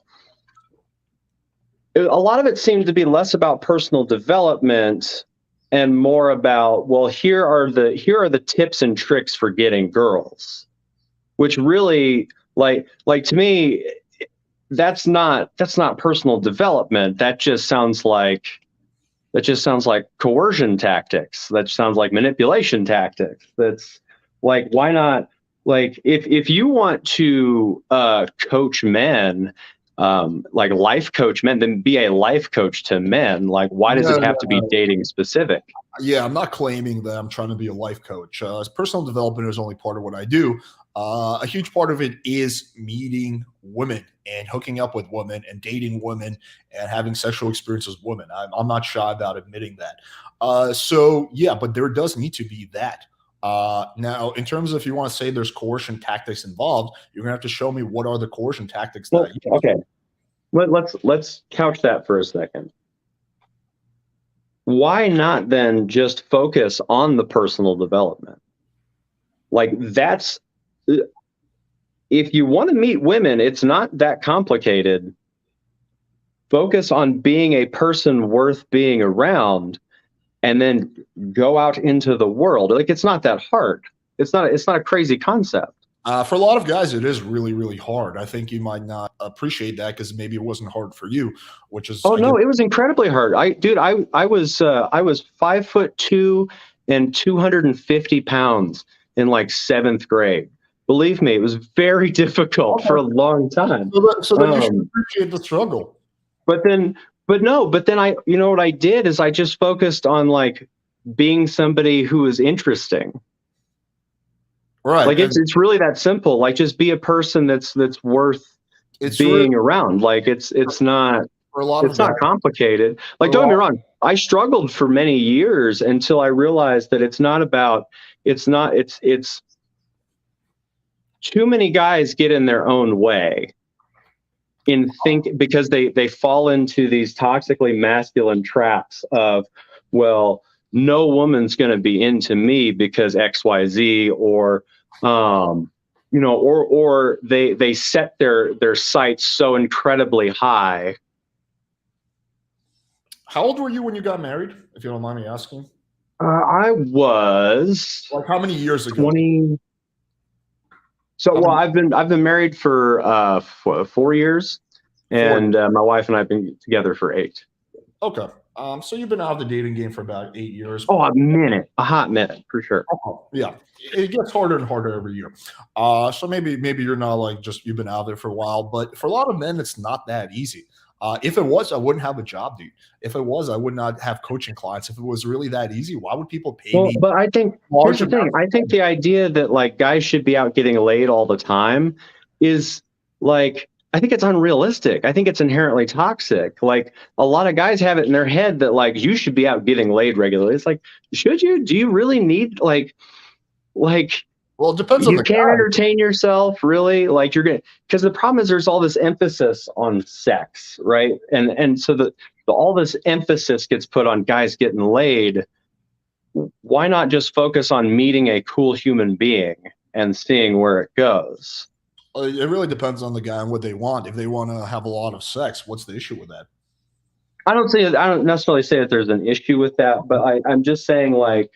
A lot of it seemed to be less about personal development and more about, well, here are the tips and tricks for getting girls, which really, like to me, that's not personal development. That just sounds like coercion tactics. That sounds like manipulation tactics. That's like, why not? Like, if you want to coach men, like life coach men, then be a life coach to men. Like, why does it have to be dating specific? Yeah, I'm not claiming that I'm trying to be a life coach. Personal development is only part of what I do. A huge part of it is meeting women and hooking up with women and dating women and having sexual experiences with women. I'm not shy about admitting that. So yeah, but there does need to be that. Now, in terms of if you want to say there's coercion tactics involved, you're gonna have to show me what are the coercion tactics that I use. Okay. Let's couch that for a second. Why not then just focus on the personal development? Like, that's, if you want to meet women, it's not that complicated. Focus on being a person worth being around, and then go out into the world. Like, it's not that hard. It's not a crazy concept. For a lot of guys, it is really, really hard. I think you might not appreciate that because maybe it wasn't hard for you, which is. Oh no, it was incredibly hard. I was 5'2" and 250 pounds in like 7th grade. Believe me, it was very difficult for a long time. So then you should appreciate the struggle. But then I, you know what I did is I just focused on like being somebody who is interesting. Right. Like, it's really that simple. Like, just be a person that's worth being around. Like, it's not complicated. Like, don't get me wrong. I struggled for many years until I realized that it's too many guys get in their own way because they fall into these toxically masculine traps of, well, no woman's going to be into me because XYZ, or or they set their sights so incredibly high. How old were you when you got married, if you don't mind me asking? I was like, how many years ago? 20. So, well, I've been married for 4 years, and my wife and I have been together for 8. Okay. So you've been out of the dating game for about 8 years. Oh, a hot minute for sure. Yeah, it gets harder and harder every year. So maybe you're not like just you've been out there for a while, but for a lot of men, it's not that easy. If it was, I wouldn't have a job, dude. If it was, I would not have coaching clients. If it was really that easy, why would people pay me? But I think here's the thing. I think the idea that like guys should be out getting laid all the time is like, I think it's unrealistic. I think it's inherently toxic. Like, a lot of guys have it in their head that like you should be out getting laid regularly. It's like, should you? Do you really need like? Well, it depends on the guy. You can't entertain yourself, really. Like, you're gonna, because the problem is there's all this emphasis on sex, right? And so all this emphasis gets put on guys getting laid. Why not just focus on meeting a cool human being and seeing where it goes? It really depends on the guy and what they want. If they want to have a lot of sex, what's the issue with that? I don't necessarily say that there's an issue with that, but I'm just saying, like,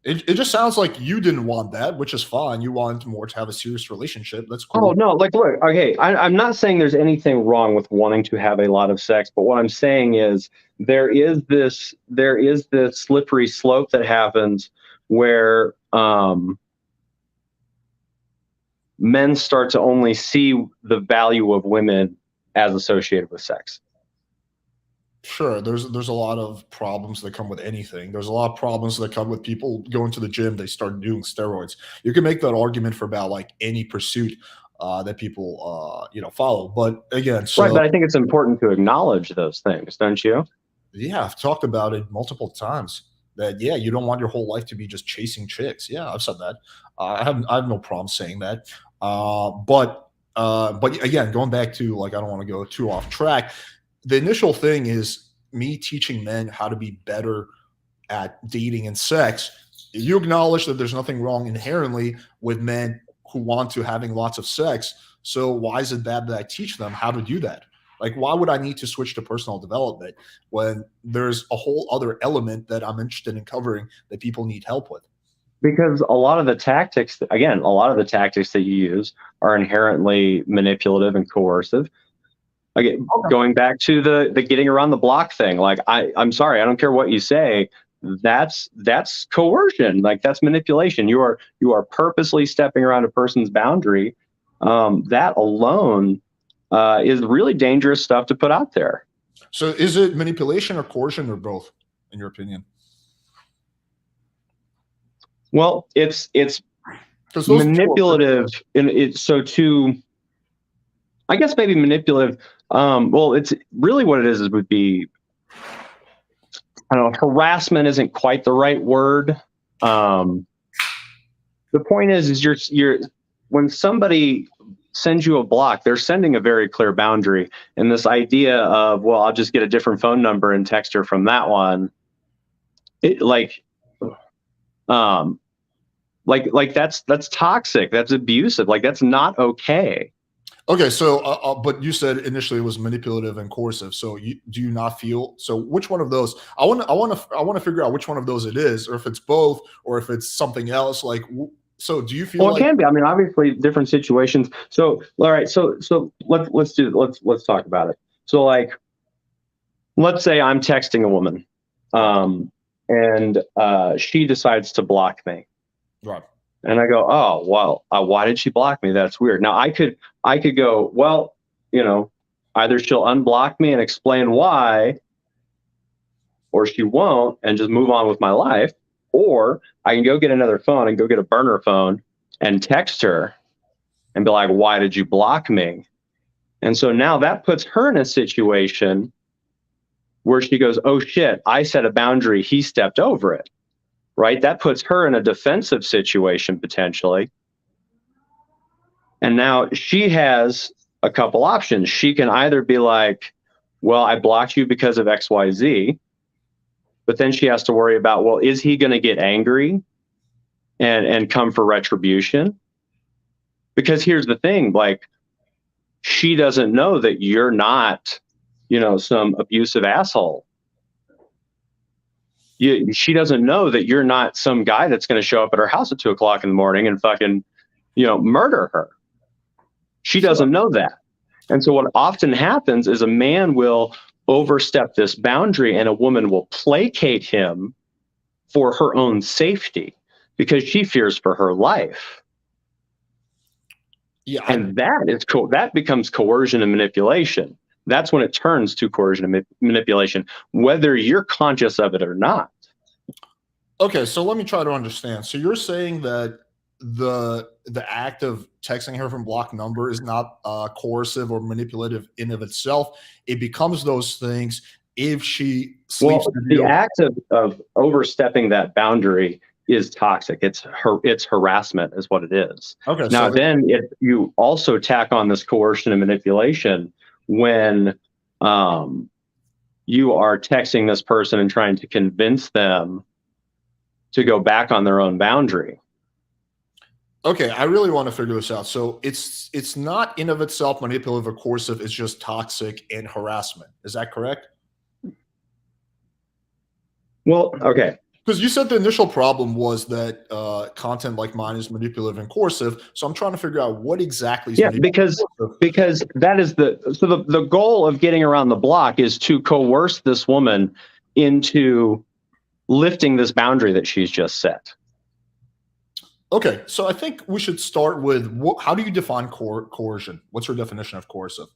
it just sounds like you didn't want that, which is fine. You want more to have a serious relationship. That's cool. Oh no, like, look, okay, I'm not saying there's anything wrong with wanting to have a lot of sex, but what I'm saying is there is this slippery slope that happens where men start to only see the value of women as associated with sex. Sure, there's a lot of problems that come with anything. There's a lot of problems that come with people going to the gym. They start doing steroids. You can make that argument for about like any pursuit that people follow. But again, right. But I think it's important to acknowledge those things, don't you? Yeah, I've talked about it multiple times. That you don't want your whole life to be just chasing chicks. Yeah, I've said that. I have no problem saying that. But again, going back to, like, I don't want to go too off track. The initial thing is me teaching men how to be better at dating and sex, you acknowledge that there's nothing wrong inherently with men who want to having lots of sex. So why is it bad that I teach them how to do that? Like, why would I need to switch to personal development when there's a whole other element that I'm interested in covering that people need help with? Because a lot of the tactics, again, a lot of the tactics that you use are inherently manipulative and coercive. Again, going back to the getting around the block thing, like I'm sorry, I don't care what you say. That's coercion. Like, that's manipulation. You are purposely stepping around a person's boundary. That alone is really dangerous stuff to put out there. So is it manipulation or coercion or both, in your opinion? Well, it's manipulative. I guess maybe manipulative. Well, it's really what it is would be, I don't know, harassment isn't quite the right word. The point is you're when somebody sends you a block, they're sending a very clear boundary. And this idea of, well, I'll just get a different phone number and text her from that one. That's toxic. That's abusive. Like, that's not okay. Okay, so but you said initially it was manipulative and coercive. So do you not feel, so which one of those? I want to figure out which one of those it is, or if it's both, or if it's something else. Like, so do you feel? Well, it can be. I mean, obviously, different situations. So, all right. So let's talk about it. So, like, let's say I'm texting a woman, and she decides to block me. Right. And I go, oh, well, why did she block me? That's weird. Now I could go, well, either she'll unblock me and explain why, or she won't and just move on with my life. Or I can go get another phone and go get a burner phone and text her and be like, why did you block me? And so now that puts her in a situation where she goes, oh shit, I set a boundary, he stepped over it. Right? That puts her in a defensive situation potentially. And now she has a couple options. She can either be like, well, I blocked you because of XYZ. But then she has to worry about, well, is he going to get angry and come for retribution? Because here's the thing, like, she doesn't know that you're not, some abusive asshole. She doesn't know that you're not some guy that's going to show up at her house at 2 o'clock in the morning and fucking, murder her. She doesn't know that. And so what often happens is a man will overstep this boundary and a woman will placate him for her own safety because she fears for her life. Yeah. And that becomes coercion and manipulation. That's when it turns to coercion and manipulation, whether you're conscious of it or not. Okay, so let me try to understand. So you're saying that the act of texting her from block number is not coercive or manipulative in of itself. It becomes those things if she sleeps. Well, the act of overstepping that boundary is toxic. It's harassment is what it is. Okay. Now then you also tack on this coercion and manipulation when you are texting this person and trying to convince them to go back on their own boundary. Okay, I really want to figure this out. So it's not in of itself manipulative or coercive, it's just toxic and harassment. Is that correct? Well, okay. Because you said the initial problem was that content like mine is manipulative and coercive. So I'm trying to figure out what exactly is because that is the goal of getting around the block is to coerce this woman into lifting this boundary that she's just set. Okay, so I think we should start with how do you define coercion? What's your definition of coercive?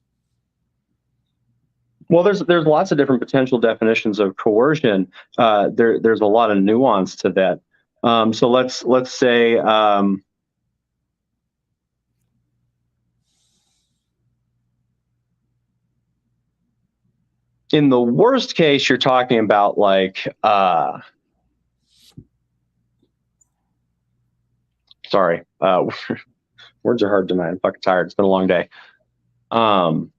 Well, there's lots of different potential definitions of coercion. There's a lot of nuance to that. So let's say in the worst case, you're talking about like sorry, words are hard tonight. I'm fucking tired. It's been a long day. I'll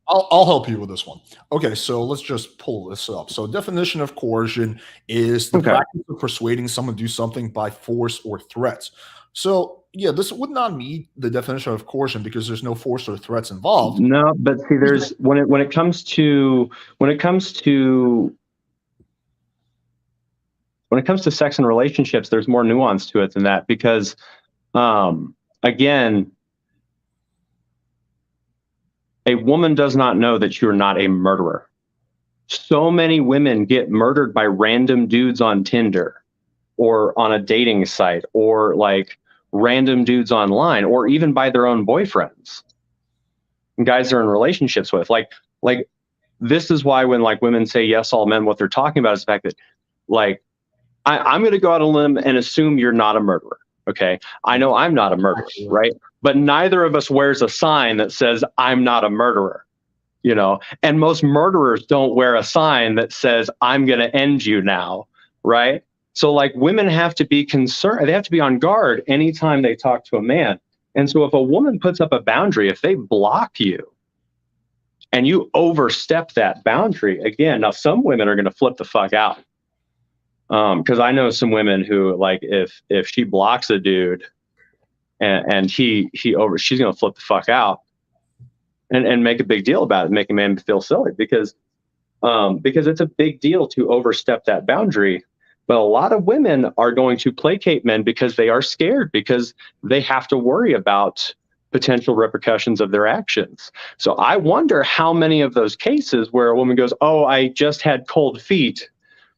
help you with this one. Okay, so let's just pull this up. So definition of coercion is the Okay. practice of persuading someone to do something by force or threats. So yeah, this would not meet the definition of coercion because there's no force or threats involved. No, but see, there's when it comes to sex and relationships, there's more nuance to it than that because, again, a woman does not know that you're not a murderer. So many women get murdered by random dudes on Tinder or on a dating site or like random dudes online or even by their own boyfriends and guys they're in relationships with. Like this is why when like women say yes, all men, what they're talking about is the fact that like, I'm going to go out on a limb and assume you're not a murderer. Okay. I know I'm not a murderer, right? But neither of us wears a sign that says I'm not a murderer, you know, and most murderers don't wear a sign that says I'm going to end you now. Right. So like women have to be concerned. They have to be on guard anytime they talk to a man. And so if a woman puts up a boundary, if they block you and you overstep that boundary again, now some women are going to flip the fuck out. Because I know some women who like if she blocks a dude and she's gonna flip the fuck out and make a big deal about it, make a man feel silly because it's a big deal to overstep that boundary. But a lot of women are going to placate men because they are scared because they have to worry about potential repercussions of their actions. So I wonder how many of those cases where a woman goes, "Oh, I just had cold feet,"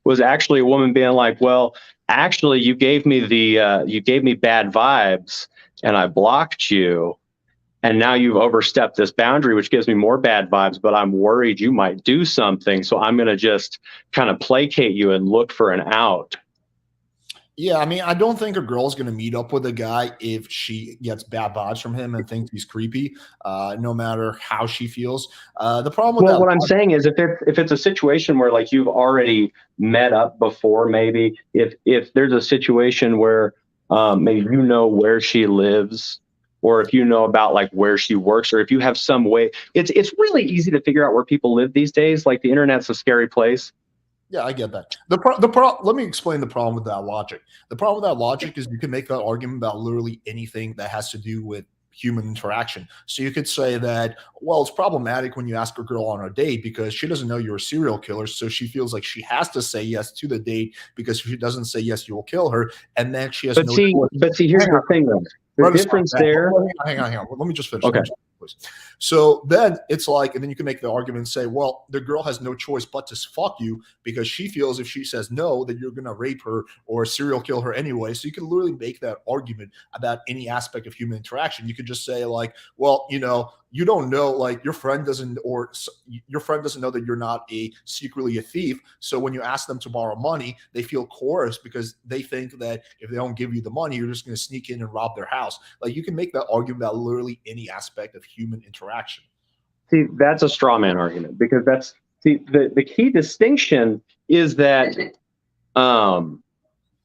was actually a woman being like, well, actually you gave me bad vibes and I blocked you. And now you've overstepped this boundary, which gives me more bad vibes, but I'm worried you might do something. So I'm going to just kind of placate you and look for an out. Yeah, I mean, I don't think a girl's going to meet up with a guy if she gets bad vibes from him and thinks he's creepy, no matter how she feels. The problem with Well, that, what I'm saying is if it's a situation where like you've already met up before, maybe if there's a situation where maybe you know where she lives, or if you know about like where she works, or if you have some way, it's really easy to figure out where people live these days. Like the internet's a scary place. yeah, I get that. Let me explain the problem with that logic. The problem with that logic is you can make that argument about literally anything that has to do with human interaction. So you could say that, well, it's problematic when you ask a girl on a date because she doesn't know you're a serial killer. So she feels like she has to say yes to the date because if she doesn't say yes, you will kill her. And then she has no choice. But see, here's the thing though. The difference there. Hang on. Let me just finish. Okay. Please. So then it's like, and then you can make the argument and say, well, the girl has no choice but to fuck you because she feels if she says no, that you're going to rape her or serial kill her anyway. So you can literally make that argument about any aspect of human interaction. You could just say like, well, you know, you don't know, like your friend doesn't know that you're not secretly a thief. So when you ask them to borrow money, they feel coerced because they think that if they don't give you the money, you're just going to sneak in and rob their house. Like you can make that argument about literally any aspect of human interaction. See, that's a straw man argument because the key distinction is that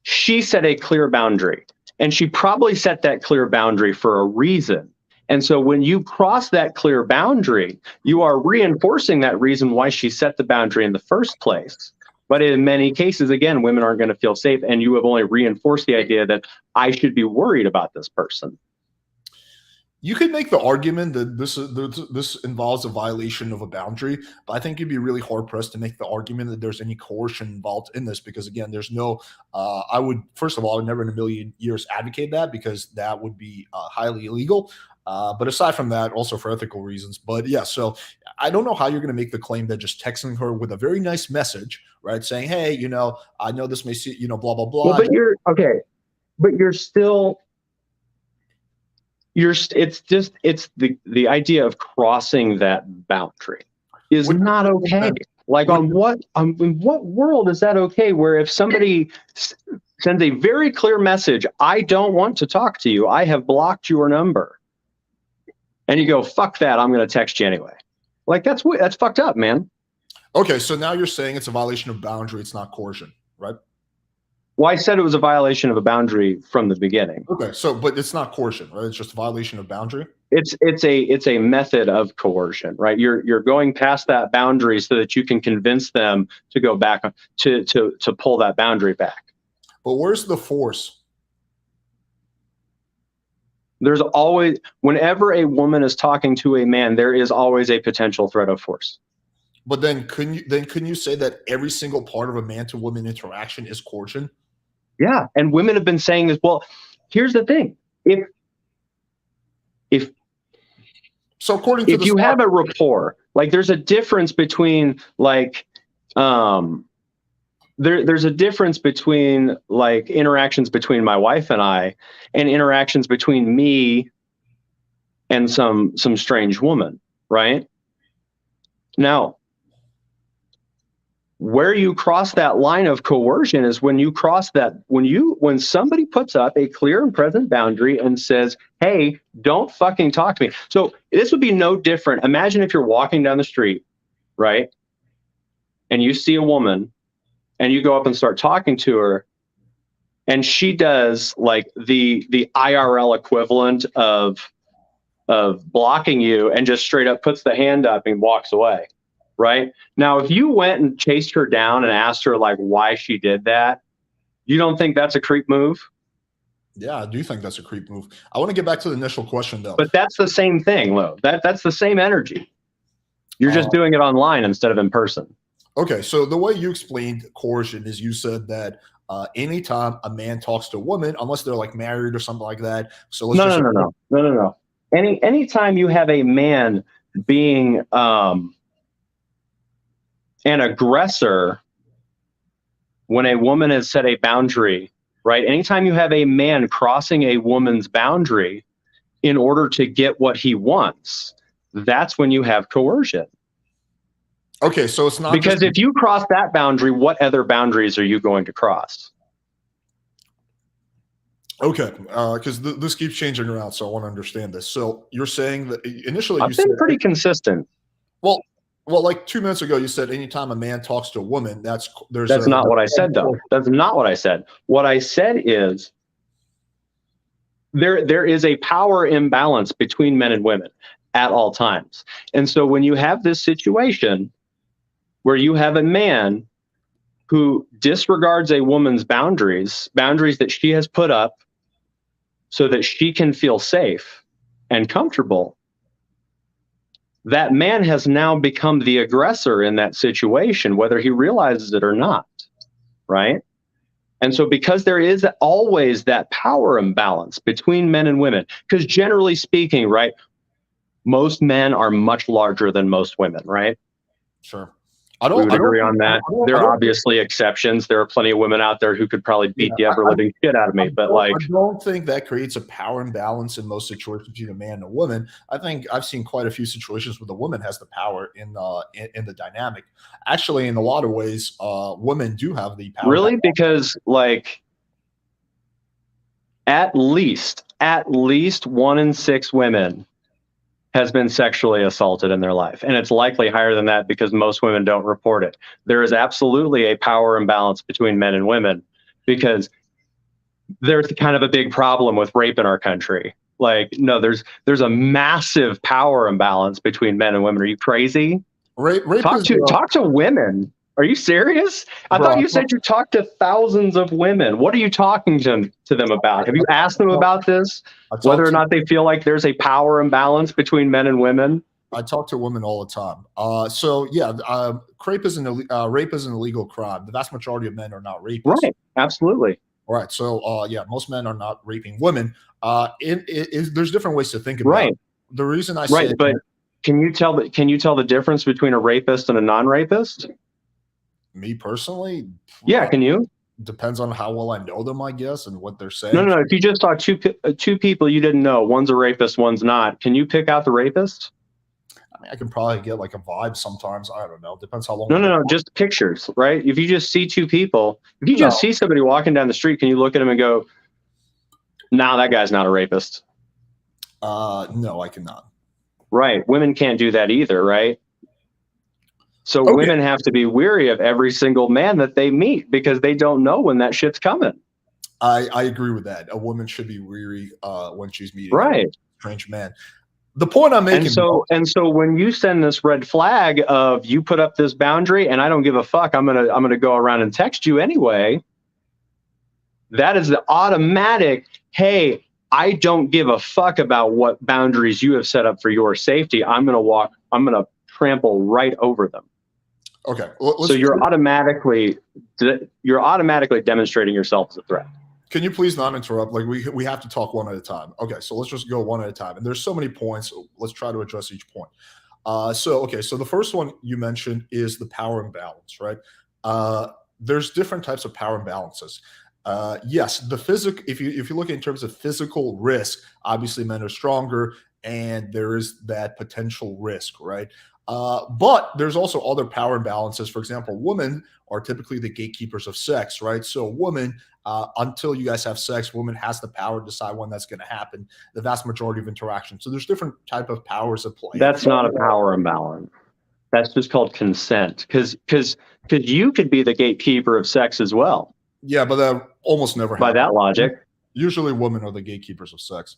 she set a clear boundary and she probably set that clear boundary for a reason. And so when you cross that clear boundary, you are reinforcing that reason why she set the boundary in the first place. But in many cases, again, women aren't going to feel safe. And you have only reinforced the idea that I should be worried about this person. You could make the argument that this involves a violation of a boundary, but I think you'd be really hard pressed to make the argument that there's any coercion involved in this because, again, there's no. I would first of all, I would never in a million years advocate that because that would be highly illegal. But aside from that, also for ethical reasons. But yeah, so I don't know how you're going to make the claim that just texting her with a very nice message, right, saying, "Hey, you know, I know this may see, you know, blah blah blah." Well, but you're okay, but you're still. It's the idea of crossing that boundary is not okay. Like in what world is that okay? Where if somebody sends a very clear message, I don't want to talk to you. I have blocked your number. And you go, fuck that. I'm going to text you anyway. Like that's fucked up, man. Okay. So now you're saying it's a violation of boundary. It's not coercion, right? Well, I said it was a violation of a boundary from the beginning. Okay, so but it's not coercion, right? It's just a violation of boundary. it's a method of coercion, right? You're going past that boundary so that you can convince them to go back to pull that boundary back. But where's the force? There's always, whenever a woman is talking to a man, there is always a potential threat of force. But then couldn't you say that every single part of a man to woman interaction is coercion? Yeah, and women have been saying this. Well, here's the thing: if So according to if you have a rapport, like there's a difference between like there's a difference between like interactions between my wife and I and interactions between me and some strange woman, right? Now, where you cross that line of coercion is when you cross that, when somebody puts up a clear and present boundary and says, hey, don't fucking talk to me. So this would be no different. Imagine if you're walking down the street, right? And you see a woman and you go up and start talking to her, and she does like the IRL equivalent of blocking you and just straight up puts the hand up and walks away. Right? Now, if you went and chased her down and asked her like why she did that, you don't think that's a creep move? Yeah, I do think that's a creep move. I want to get back to the initial question though. But that's the same thing, Lo. That's the same energy. You're just doing it online instead of in person. Okay, so the way you explained coercion is you said that anytime a man talks to a woman, unless they're like married or something like that. So let's No. Anytime you have a man being an aggressor when a woman has set a boundary, right? Anytime you have a man crossing a woman's boundary in order to get what he wants, that's when you have coercion. Okay, so it's not because if you cross that boundary, what other boundaries are you going to cross? Okay, because this keeps changing around, so I want to understand this. So you're saying that initially I've been pretty consistent. Well, like 2 minutes ago, you said anytime a man talks to a woman, that's not what I said, though. That's not what I said. What I said is there is a power imbalance between men and women at all times. And so when you have this situation where you have a man who disregards a woman's boundaries that she has put up so that she can feel safe and comfortable, that man has now become the aggressor in that situation, whether he realizes it or not, right? And so because there is always that power imbalance between men and women, because generally speaking, right, most men are much larger than most women, right? Sure. We would agree on that. There are obviously exceptions. There are plenty of women out there who could probably beat the ever living shit out of me. But like, I don't think that creates a power imbalance in most situations between a man and a woman. I think I've seen quite a few situations where the woman has the power in the dynamic. Actually, in a lot of ways, women do have the power. Really, because like at least 1 in 6 women has been sexually assaulted in their life. And it's likely higher than that because most women don't report it. There is absolutely a power imbalance between men and women because there's kind of a big problem with rape in our country. Like, no, there's a massive power imbalance between men and women. Are you crazy? Rape talk to women. Are you serious? I thought you said you talked to thousands of women. What are you talking to them about? Have you asked them about this? Whether or not they feel like there's a power imbalance between men and women? I talk to women all the time. So yeah, rape is an illegal crime. The vast majority of men are not rapists. Right. Absolutely. All right. So yeah, most men are not raping women. There's different ways to think about it. The reason I say but can you tell the difference between a rapist and a non-rapist? Me personally? Yeah, can you? Depends on how well I know them, I guess, and what they're saying. No. If you just saw two people you didn't know, one's a rapist, one's not, can you pick out the rapist? I mean, I can probably get like a vibe sometimes. I don't know. Depends how long. No. Just pictures, right? If you just see two people, if you just see somebody walking down the street, can you look at them and go, nah, that guy's not a rapist? No, I cannot. Right. Women can't do that either, right? So women have to be weary of every single man that they meet because they don't know when that shit's coming. I agree with that. A woman should be weary when she's meeting a strange man. The point I'm making. And so when you send this red flag of you put up this boundary and I don't give a fuck, I'm gonna go around and text you anyway. That is the automatic, hey, I don't give a fuck about what boundaries you have set up for your safety. I'm gonna trample right over them. Okay. So you're automatically demonstrating yourself as a threat. Can you please not interrupt? Like we have to talk one at a time. Okay, so let's just go one at a time. And there's so many points. So let's try to address each point. So the first one you mentioned is the power imbalance, right? There's different types of power imbalances. Yes, the if you look in terms of physical risk, obviously men are stronger, and there is that potential risk, right? But there's also other power imbalances. For example, women are typically the gatekeepers of sex, right? So women, until you guys have sex, women has the power to decide when that's going to happen, the vast majority of interactions. So there's different type of powers at play. That's not a power imbalance. That's just called consent. Because you could be the gatekeeper of sex as well. Yeah, but that almost never happens. By that logic. Usually women are the gatekeepers of sex.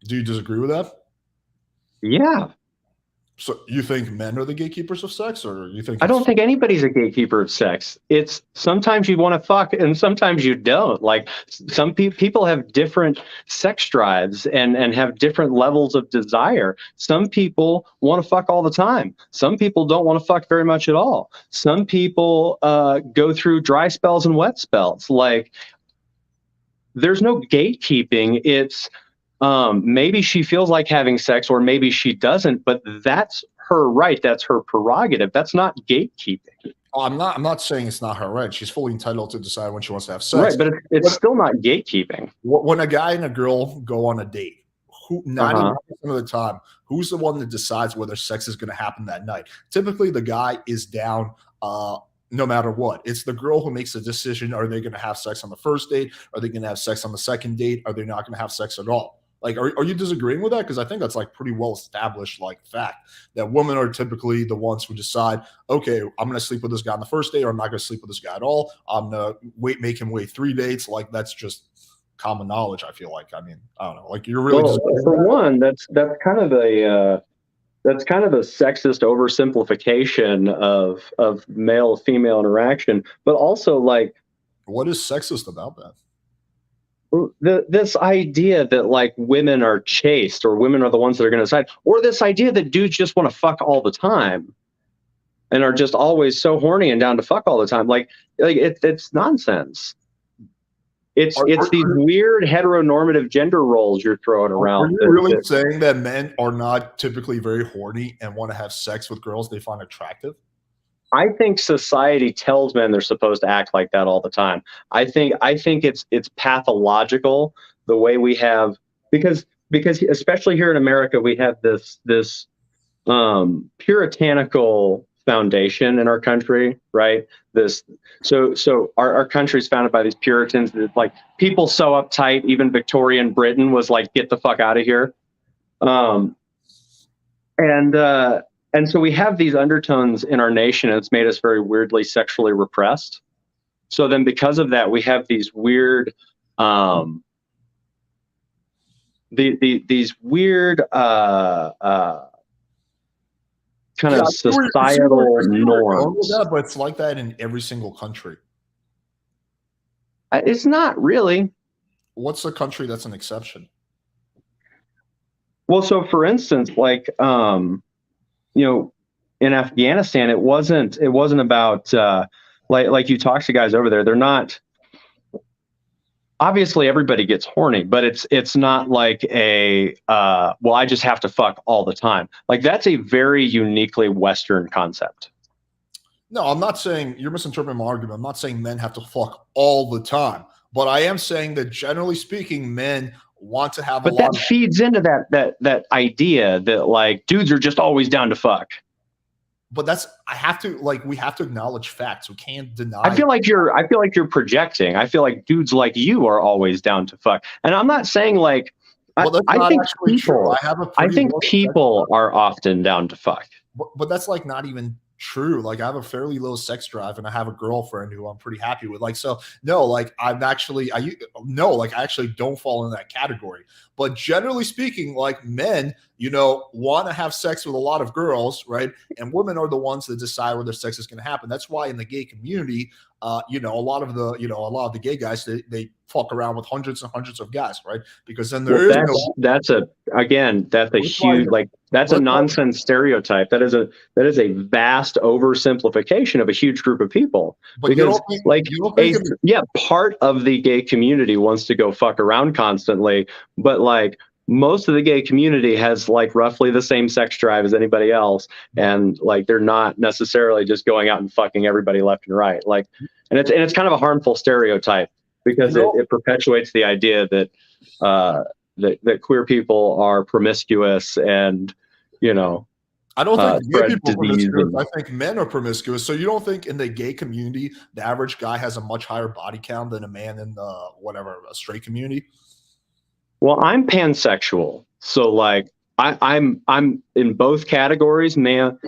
Do you disagree with that? Yeah. So you think men are the gatekeepers of sex, or you think? I don't think anybody's a gatekeeper of sex. It's sometimes you want to fuck and sometimes you don't. Like some people have different sex drives and have different levels of desire. Some people want to fuck all the time. Some people don't want to fuck very much at all. Some people go through dry spells and wet spells. Like there's no gatekeeping. It's maybe she feels like having sex or maybe she doesn't, but that's her right. That's her prerogative. That's not gatekeeping. I'm not saying it's not her right. She's fully entitled to decide when she wants to have sex. Right, but it's still not gatekeeping. When a guy and a girl go on a date, 90% of the time, who's the one that decides whether sex is going to happen that night? Typically, the guy is down no matter what. It's the girl who makes the decision. Are they going to have sex on the first date? Are they going to have sex on the second date? Are they not going to have sex at all? Like, are you disagreeing with that? Because I think that's like pretty well established, like fact that women are typically the ones who decide, okay, I'm going to sleep with this guy on the first date, or I'm not going to sleep with this guy at all. I'm going to make him wait 3 dates. Like that's just common knowledge. I feel like, I mean, I don't know, like you're really for one, that's kind of a sexist oversimplification of male female interaction, but also like, what is sexist about that? This idea that like women are chaste or women are the ones that are going to decide, or this idea that dudes just want to fuck all the time and are just always so horny and down to fuck all the time. Like it's nonsense. It's these weird heteronormative gender roles you're throwing around. Are you really saying that men are not typically very horny and want to have sex with girls they find attractive? I think society tells men they're supposed to act like that all the time. I think it's pathological the way we have, because especially here in America we have this puritanical foundation in our country, right? So our country is founded by these Puritans that like people so uptight. Even Victorian Britain was like, get the fuck out of here. And so we have these undertones in our nation, and it's made us very weirdly sexually repressed. So then because of that, we have these weird, these weird kind of societal norms. But it's like that in every single country. It's not really. What's a country that's an exception? Well, so for instance, like, in Afghanistan, it wasn't about like you talk to guys over there. They're not. Obviously, everybody gets horny, but it's not like well, I just have to fuck all the time. Like that's a very uniquely Western concept. No, I'm not saying you're misinterpreting my argument. I'm not saying men have to fuck all the time, but I am saying that generally speaking, men want to have. But that feeds into that idea that like dudes are just always down to fuck. But we have to acknowledge facts. We can't deny. I feel like you're projecting. I feel like dudes like you are always down to fuck. And I'm not saying like, I think people, I think people are often down to fuck. But that's like not even True. Like I have a fairly low sex drive and I have a girlfriend who I'm pretty happy with. Like, so no, like I'm actually, no, like I actually don't fall in that category. But generally speaking, like men, want to have sex with a lot of girls, right? And women are the ones that decide whether sex is going to happen. That's why in the gay community, a lot of the gay guys, they fuck around with hundreds and hundreds of guys, right? Because then there is no. That's a huge, like, that's a nonsense stereotype. That is a vast oversimplification of a huge group of people. But because part of the gay community wants to go fuck around constantly, but like most of the gay community has like roughly the same sex drive as anybody else, and like they're not necessarily just going out and fucking everybody left and right. Like, and it's kind of a harmful stereotype because it perpetuates the idea that that queer people are promiscuous and I don't think gay people are promiscuous. I think men are promiscuous. So you don't think in the gay community the average guy has a much higher body count than a man in the a straight community? Well, I'm pansexual, so like I'm in both categories, male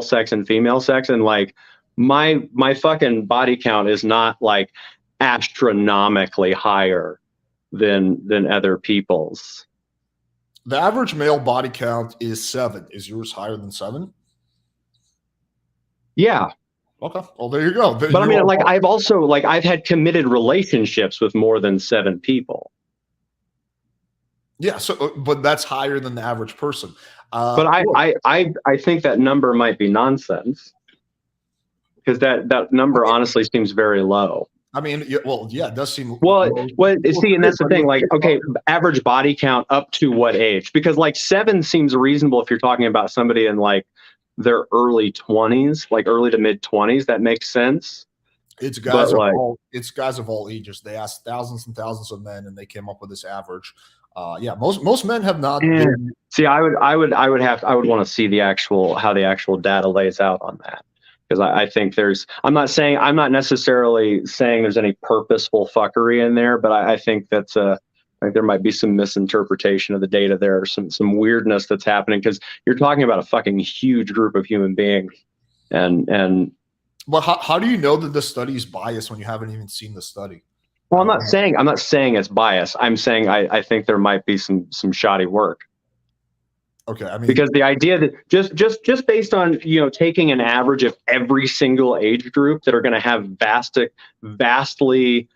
sex and female sex, and like my fucking body count is not like astronomically higher than other people's. The average male body count is 7. Is yours higher than 7? Yeah. Okay. Well, there you go. But I mean, like, I've also I've had committed relationships with more than 7 people. Yeah. So, but that's higher than the average person. But I think that number might be nonsense because that number honestly seems very low. I mean, it does seem see, and that's the thing. Like, okay, average body count up to what age? Because like 7 seems reasonable if you're talking about somebody in like their early 20s, like early to mid 20s. That makes sense. It's guys of all ages. They asked thousands and thousands of men, and they came up with this average. Most men have not. See, I would want to see how the actual data lays out on that. Because I think I'm not necessarily saying there's any purposeful fuckery in there, but I think that's there might be some misinterpretation of the data there, or some weirdness that's happening because you're talking about a fucking huge group of human beings, and. But how do you know that the study is biased when you haven't even seen the study? Well, I'm not saying it's biased. I'm saying I think there might be some shoddy work. Okay, I mean, because the idea that just based on taking an average of every single age group that are going to have vastly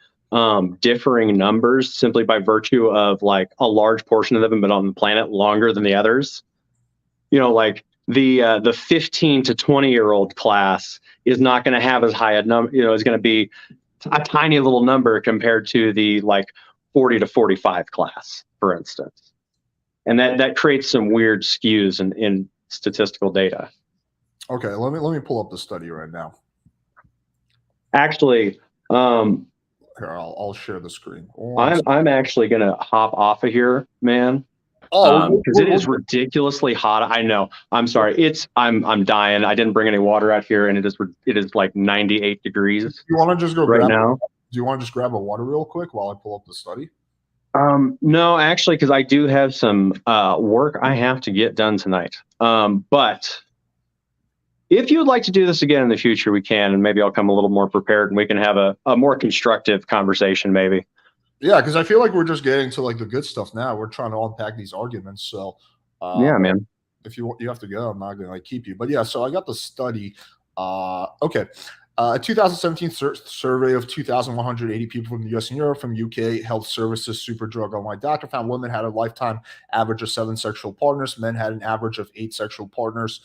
differing numbers simply by virtue of like a large portion of them have been on the planet longer than the others. Like the 15 to 20-year-old class is not going to have as high a number. Is going to be a tiny little number compared to the like 40 to 45 class, for instance. And that creates some weird skews in statistical data. Okay, let me pull up the study right now. Actually, here I'll share the screen. I'm actually gonna hop off of here, man. Because it is ridiculously hot. I know. I'm sorry. I'm dying. I didn't bring any water out here, and it is like 98 degrees. You want to just go right now? Do you want to just grab a water real quick while I pull up the study? No, actually, because I do have some work I have to get done tonight. But if you would like to do this again in the future, we can, and maybe I'll come a little more prepared, and we can have a more constructive conversation, maybe. Yeah, because I feel like we're just getting to like the good stuff now. We're trying to unpack these arguments. So yeah, man. If you have to go, I'm not gonna keep you. But yeah, so I got the study. Okay. A 2017 survey of 2,180 people from the US and Europe from UK Health Services Superdrug Online Doctor found women had a lifetime average of 7 sexual partners. Men had an average of 8 sexual partners.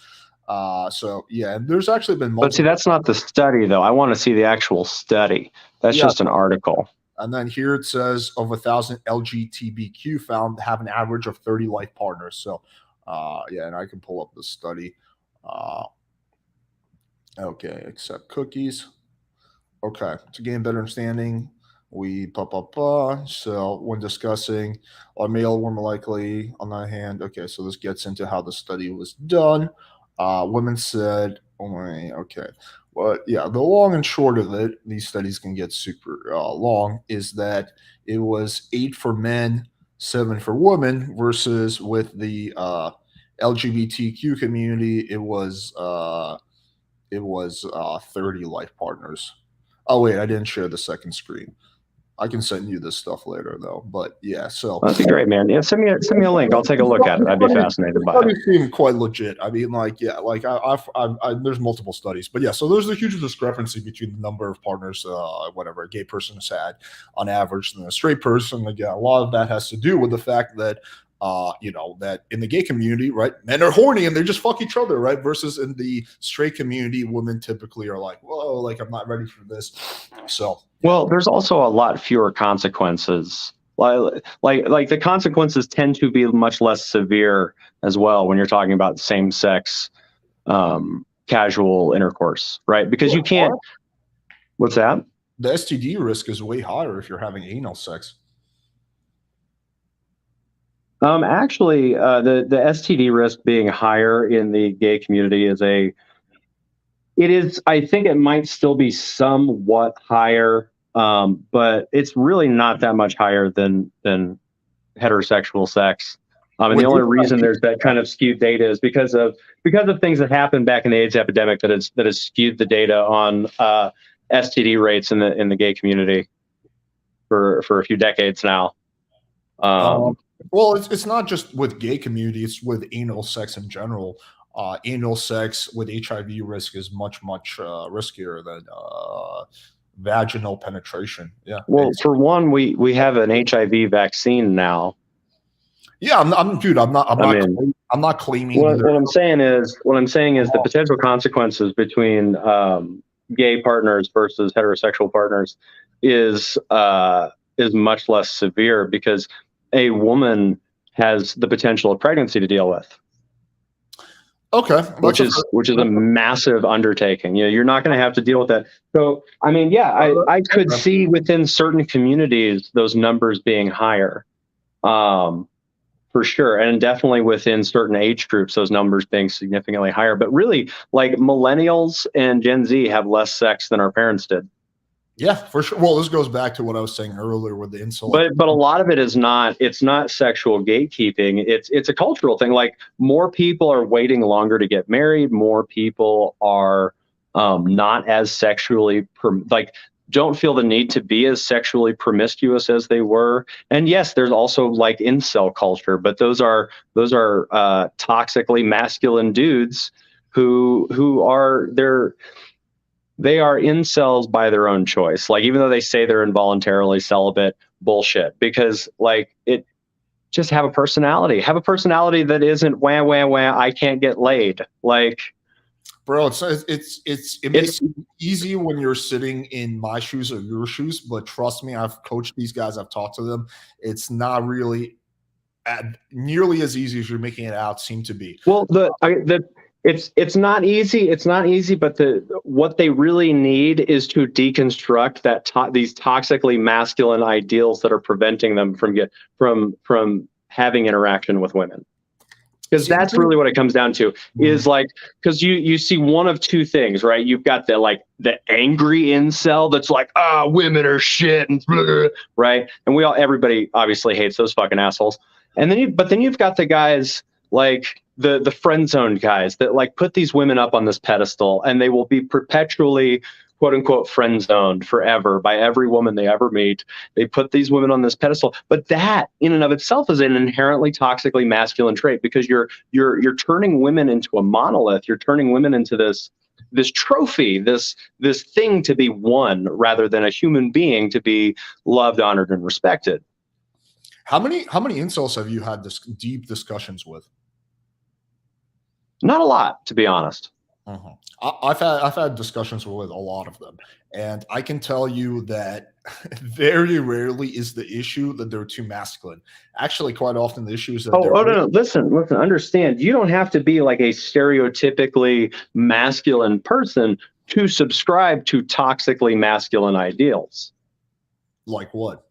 So yeah, and there's actually been multiple. But see, that's not the study though. I want to see the actual study. That's just an article. And then here it says of 1,000 LGBTQ found to have an average of 30 life partners. So yeah, and I can pull up the study. Okay, accept cookies. Okay, to gain better understanding, we So when discussing a male were more likely on the hand. Okay, so this gets into how the study was done. Women said, okay. Well, yeah, the long and short of it, these studies can get super long, is that it was 8 for men, 7 for women, versus with the LGBTQ community, it was it was 30 life partners. Oh wait, I didn't share the second screen. I can send you this stuff later though. But yeah, so That'd be great, man. Yeah, send me a link. I'll take a look at it. I'd be fascinated by it. studies seem quite legit. I mean, like, yeah, like there's multiple studies, but yeah, so there's a huge discrepancy between the number of partners, whatever a gay person has had on average than a straight person. Again, a lot of that has to do with the fact that that in the gay community, right, men are horny and they just fuck each other, right? Versus in the straight community, women typically are like, whoa, like I'm not ready for this. So well, there's also a lot fewer consequences. Like the consequences tend to be much less severe as well when you're talking about same-sex casual intercourse, right? Because you can't. What's that? The STD risk is way higher if you're having anal sex. Actually, the STD risk being higher in the gay community I think it might still be somewhat higher, but it's really not that much higher than heterosexual sex. And the only reason there's that kind of skewed data is because of things that happened back in the AIDS epidemic that has skewed the data on STD rates in the gay community for a few decades now. Well, it's not just with gay community; it's with anal sex in general. Anal sex with HIV risk is much riskier than vaginal penetration. Yeah. Well, for one, we have an HIV vaccine now. Yeah, I'm not claiming. What I'm saying is the potential consequences between gay partners versus heterosexual partners is much less severe because a woman has the potential of pregnancy to deal with. Okay, which is a massive undertaking. You're not going to have to deal with that. So, I mean, yeah, I could see within certain communities those numbers being higher, for sure, and definitely within certain age groups those numbers being significantly higher. But really, like millennials and Gen Z have less sex than our parents did. Yeah, for sure. Well, this goes back to what I was saying earlier with the insult. But a lot of it is not. It's not sexual gatekeeping. It's a cultural thing. Like more people are waiting longer to get married. More people are not as sexually don't feel the need to be as sexually promiscuous as they were. And yes, there's also like incel culture, but those are toxically masculine dudes who are they are incels by their own choice. Like, even though they say they're involuntarily celibate, bullshit. Because just have a personality. Have a personality that isn't wah wah wah. I can't get laid. Like, bro, it makes it easy when you're sitting in my shoes or your shoes. But trust me, I've coached these guys. I've talked to them. It's not really nearly as easy as you're making it out seem to be. Well, It's not easy. It's not easy, but what they really need is to deconstruct these toxically masculine ideals that are preventing them from having interaction with women. Because that's really what it comes down to. Is like, because you see one of two things, right? You've got the angry incel that's like, women are shit, and blah, blah, right? And everybody obviously hates those fucking assholes. And then you've got the guys like the friend zoned guys that like put these women up on this pedestal, and they will be perpetually quote unquote friend zoned forever by every woman they ever meet. They put these women on this pedestal, but that in and of itself is an inherently toxically masculine trait, because you're turning women into a monolith. You're turning women into this trophy, this thing to be won, rather than a human being to be loved, honored, and respected. How many incels have you had this deep discussions with? Not a lot, to be honest. I've had discussions with a lot of them, and I can tell you that very rarely is the issue that they're too masculine. Actually, quite often the issue is that no. Listen, understand. You don't have to be like a stereotypically masculine person to subscribe to toxically masculine ideals. Like what?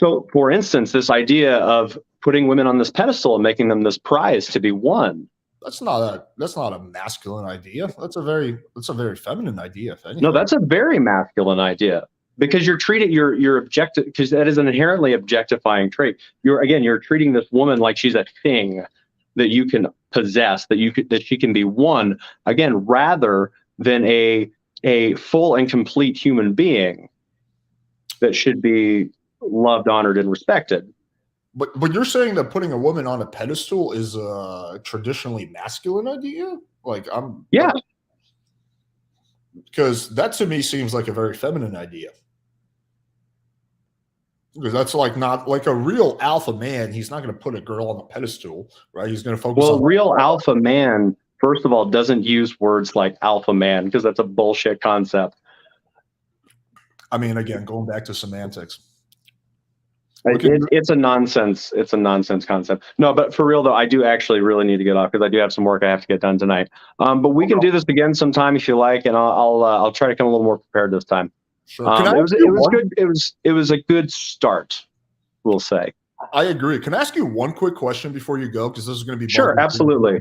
So, for instance, this idea of putting women on this pedestal and making them this prize to be won. That's not a masculine idea. That's a very feminine idea. If anything. No, that's a very masculine idea, because you're objective, because that is an inherently objectifying trait. You're treating this woman like she's a thing that you can possess, that she can be won, again, rather than a full and complete human being that should be loved, honored, and respected. But you're saying that putting a woman on a pedestal is a traditionally masculine idea? Like Yeah. Because that to me seems like a very feminine idea. Because that's like not like a real alpha man. He's not going to put a girl on a pedestal, right? He's going to focus on real alpha man, first of all, doesn't use words like alpha man because that's a bullshit concept. I mean, again, going back to semantics. It's a nonsense. It's a nonsense concept. No, but for real though, I do actually really need to get off because I do have some work I have to get done tonight. But we can do this again sometime if you like, and I'll try to come a little more prepared this time. Sure. It was good. It was a good start, we'll say. I agree. Can I ask you one quick question before you go? Because this is going to be sure, absolutely.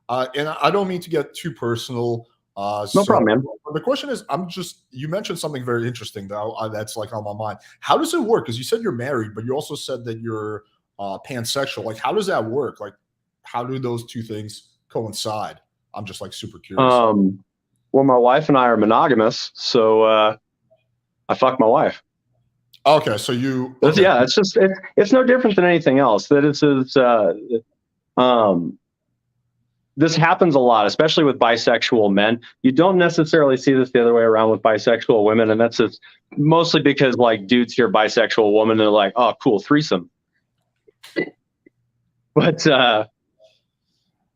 And I don't mean to get too personal. No problem, man. The question is, you mentioned something very interesting though. That's like on my mind. How does it work? Because you said you're married, but you also said that you're pansexual. Like, how does that work? Like, how do those two things coincide? I'm just like super curious. Well, my wife and I are monogamous, so I fuck my wife. Okay, so you. Okay. Yeah, it's no different than anything else. That this happens a lot, especially with bisexual men. You don't necessarily see this the other way around with bisexual women, and that's just mostly because like dudes hear bisexual woman and they're like, oh, cool, threesome. But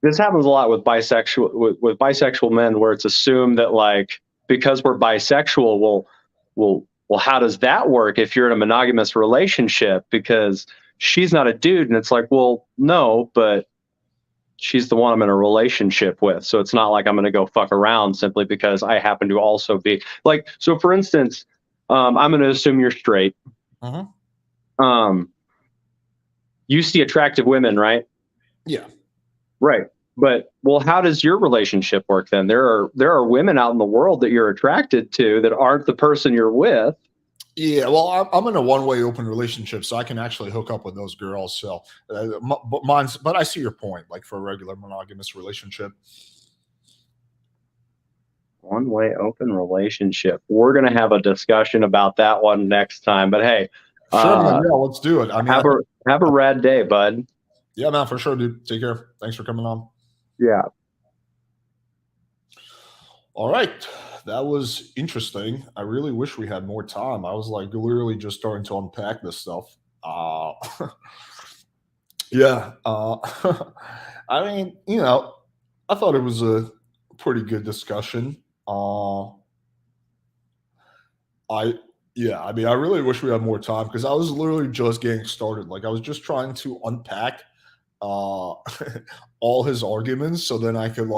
this happens a lot with bisexual men, where it's assumed that like because we're bisexual, well, how does that work if you're in a monogamous relationship? Because she's not a dude, and it's like, well, no, but she's the one I'm in a relationship with. So it's not like I'm going to go fuck around simply because I happen to also be like, so for instance, I'm going to assume you're straight. You see attractive women, right? Yeah. Right. But well, how does your relationship work then? There are women out in the world that you're attracted to that aren't the person you're with. Yeah, well, I'm in a one-way open relationship, so I can actually hook up with those girls. So, but I see your point. Like for a regular monogamous relationship, one-way open relationship. We're gonna have a discussion about that one next time. But hey, sure, man, yeah, let's do it. I mean, have a rad day, bud. Yeah, man, for sure, dude. Take care. Thanks for coming on. Yeah. All right. That was interesting. I really wish we had more time. I was like literally just starting to unpack this stuff. Yeah. I mean, I thought it was a pretty good discussion. I mean, I really wish we had more time because I was literally just getting started. Like I was just trying to unpack all his arguments so then I could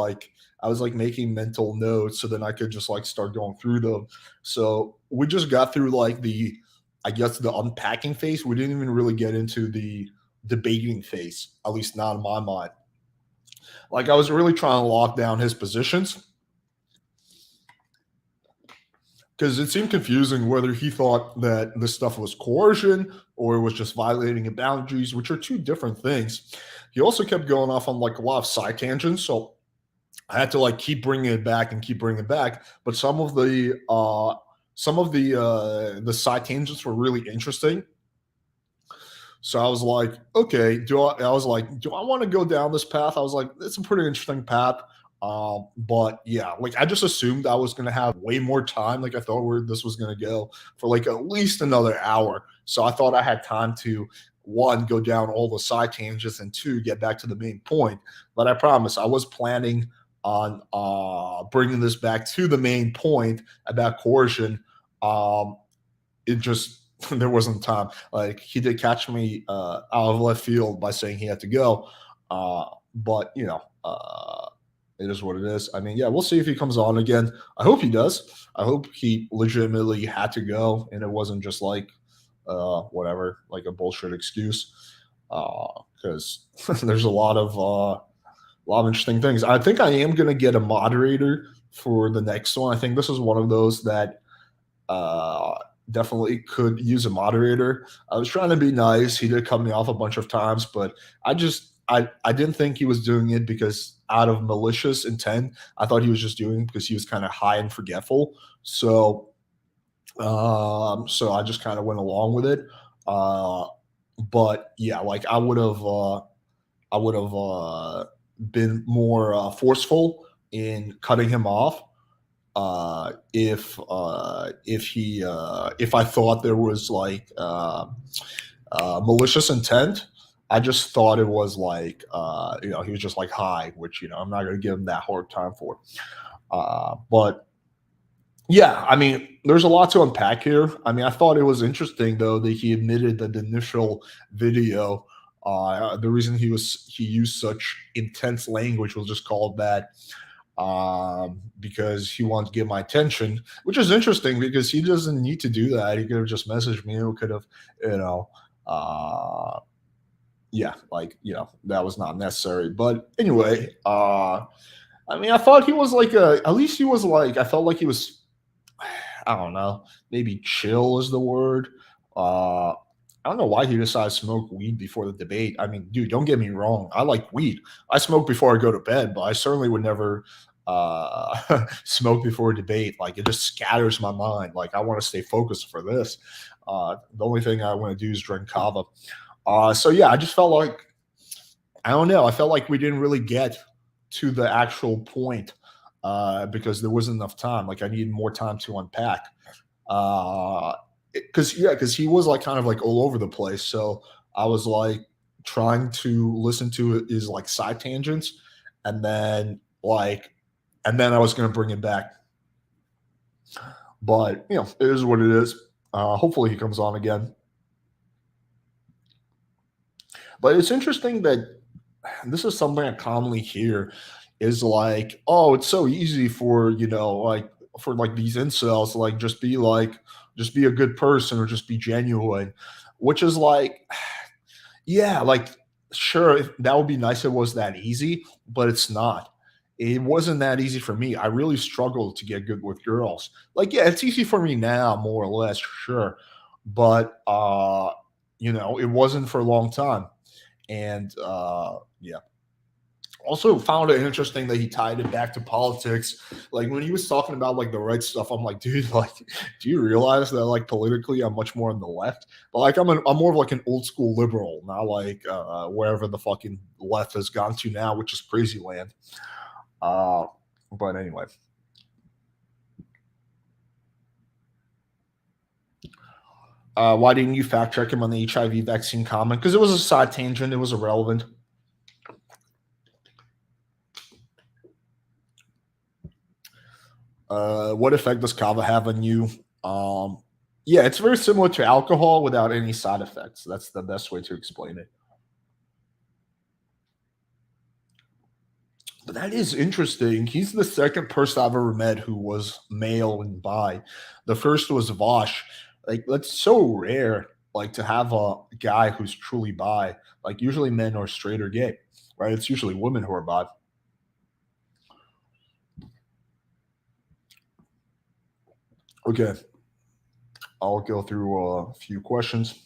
I was like making mental notes so then I could just like start going through them. So we just got through like the unpacking phase. We didn't even really get into the debating phase, at least not in my mind. Like I was really trying to lock down his positions because it seemed confusing whether he thought that this stuff was coercion or it was just violating of boundaries, which are two different things. He also kept going off on like a lot of side tangents, so I had to like keep bringing it back and keep bringing it back. But some of the side tangents were really interesting. So I was like, okay, do I want to go down this path? I was like, it's a pretty interesting path. But yeah, like I just assumed I was going to have way more time. Like I thought this was going to go for like at least another hour. So I thought I had time to, one, go down all the side tangents, and two, get back to the main point. But I promise I was planning on bringing this back to the main point about coercion. It just, there wasn't time. Like he did catch me out of left field by saying he had to go. But it is what it is. I mean, yeah, we'll see if he comes on again. I hope he does. I hope he legitimately had to go and it wasn't just like whatever, like a bullshit excuse. Because there's a lot of interesting things. I think I am going to get a moderator for the next one. I think this is one of those that definitely could use a moderator. I was trying to be nice. He did cut me off a bunch of times, but I just I didn't think he was doing it because out of malicious intent. I thought he was just doing it because he was kind of high and forgetful. So so I just kind of went along with it. Uh, but yeah, like I would have been more forceful in cutting him off if I thought there was like malicious intent. I just thought it was like he was just like high, which I'm not going to give him that hard time for. But yeah, I mean, there's a lot to unpack here. I mean, I thought it was interesting though that he admitted that the initial video, the reason he used such intense language was just called that because he wanted to get my attention, which is interesting because he doesn't need to do that. He could have just messaged me. Who could have, you know, uh, yeah, like that was not necessary. But anyway, I mean, I thought he was like at least he was like I felt like he was I don't know, maybe chill is the word. I don't know why he decided to smoke weed before the debate. I mean, dude, don't get me wrong. I like weed. I smoke before I go to bed, but I certainly would never smoke before a debate. Like it just scatters my mind. Like I want to stay focused for this. The only thing I want to do is drink kava. So yeah, I just felt like I don't know. I felt like we didn't really get to the actual point because there wasn't enough time. Like I needed more time to unpack. Because he was like kind of like all over the place. So I was like trying to listen to his like side tangents, and then I was going to bring it back. But it is what it is. Hopefully he comes on again. But it's interesting that this is something I commonly hear is like, oh, it's so easy for these incels to just be a good person or just be genuine, which is like, yeah, like sure that would be nice if it was that easy, but it's not. It wasn't that easy for me. I really struggled to get good with girls. Like, yeah, it's easy for me now, more or less, sure, but it wasn't for a long time. And yeah, also found it interesting that he tied it back to politics. Like when he was talking about like the right stuff, I'm like, dude, like, do you realize that like politically I'm much more on the left? But like I'm more of like an old school liberal, not like wherever the fucking left has gone to now, which is crazy land. But anyway. Why didn't you fact check him on the HIV vaccine comment? Because it was a side tangent. It was irrelevant. What effect does kava have on you? Yeah, it's very similar to alcohol without any side effects. That's the best way to explain it. But that is interesting. He's the second person I've ever met who was male and bi. The first was Vosh. Like that's so rare. Like to have a guy who's truly bi. Like usually men are straight or gay, right? It's usually women who are bi. Okay, I'll go through a few questions.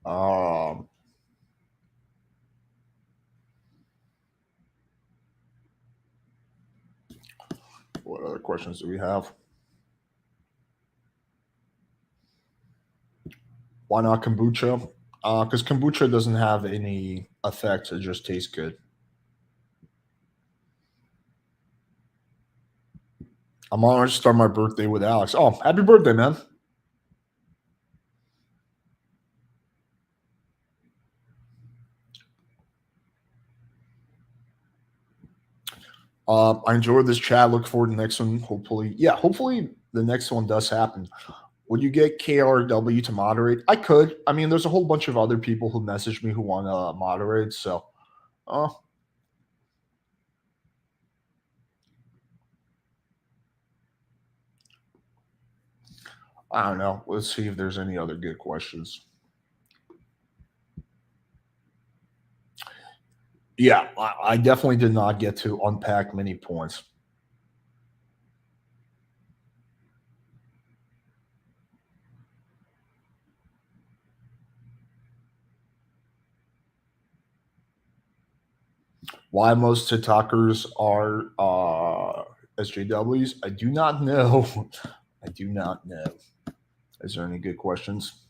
Um, what other questions do we have? Why not kombucha? Because kombucha doesn't have any effects. It just tastes good. I'm honored to start my birthday with Alex. Oh, happy birthday, man. I enjoyed this chat. Look forward to the next one. Hopefully the next one does happen. Would you get KRW to moderate? I could. I mean, there's a whole bunch of other people who message me who want to moderate. So, I don't know. Let's see if there's any other good questions. Yeah, I definitely did not get to unpack many points. Why most TikTokers are SJWs? I do not know. I do not know. Is there any good questions?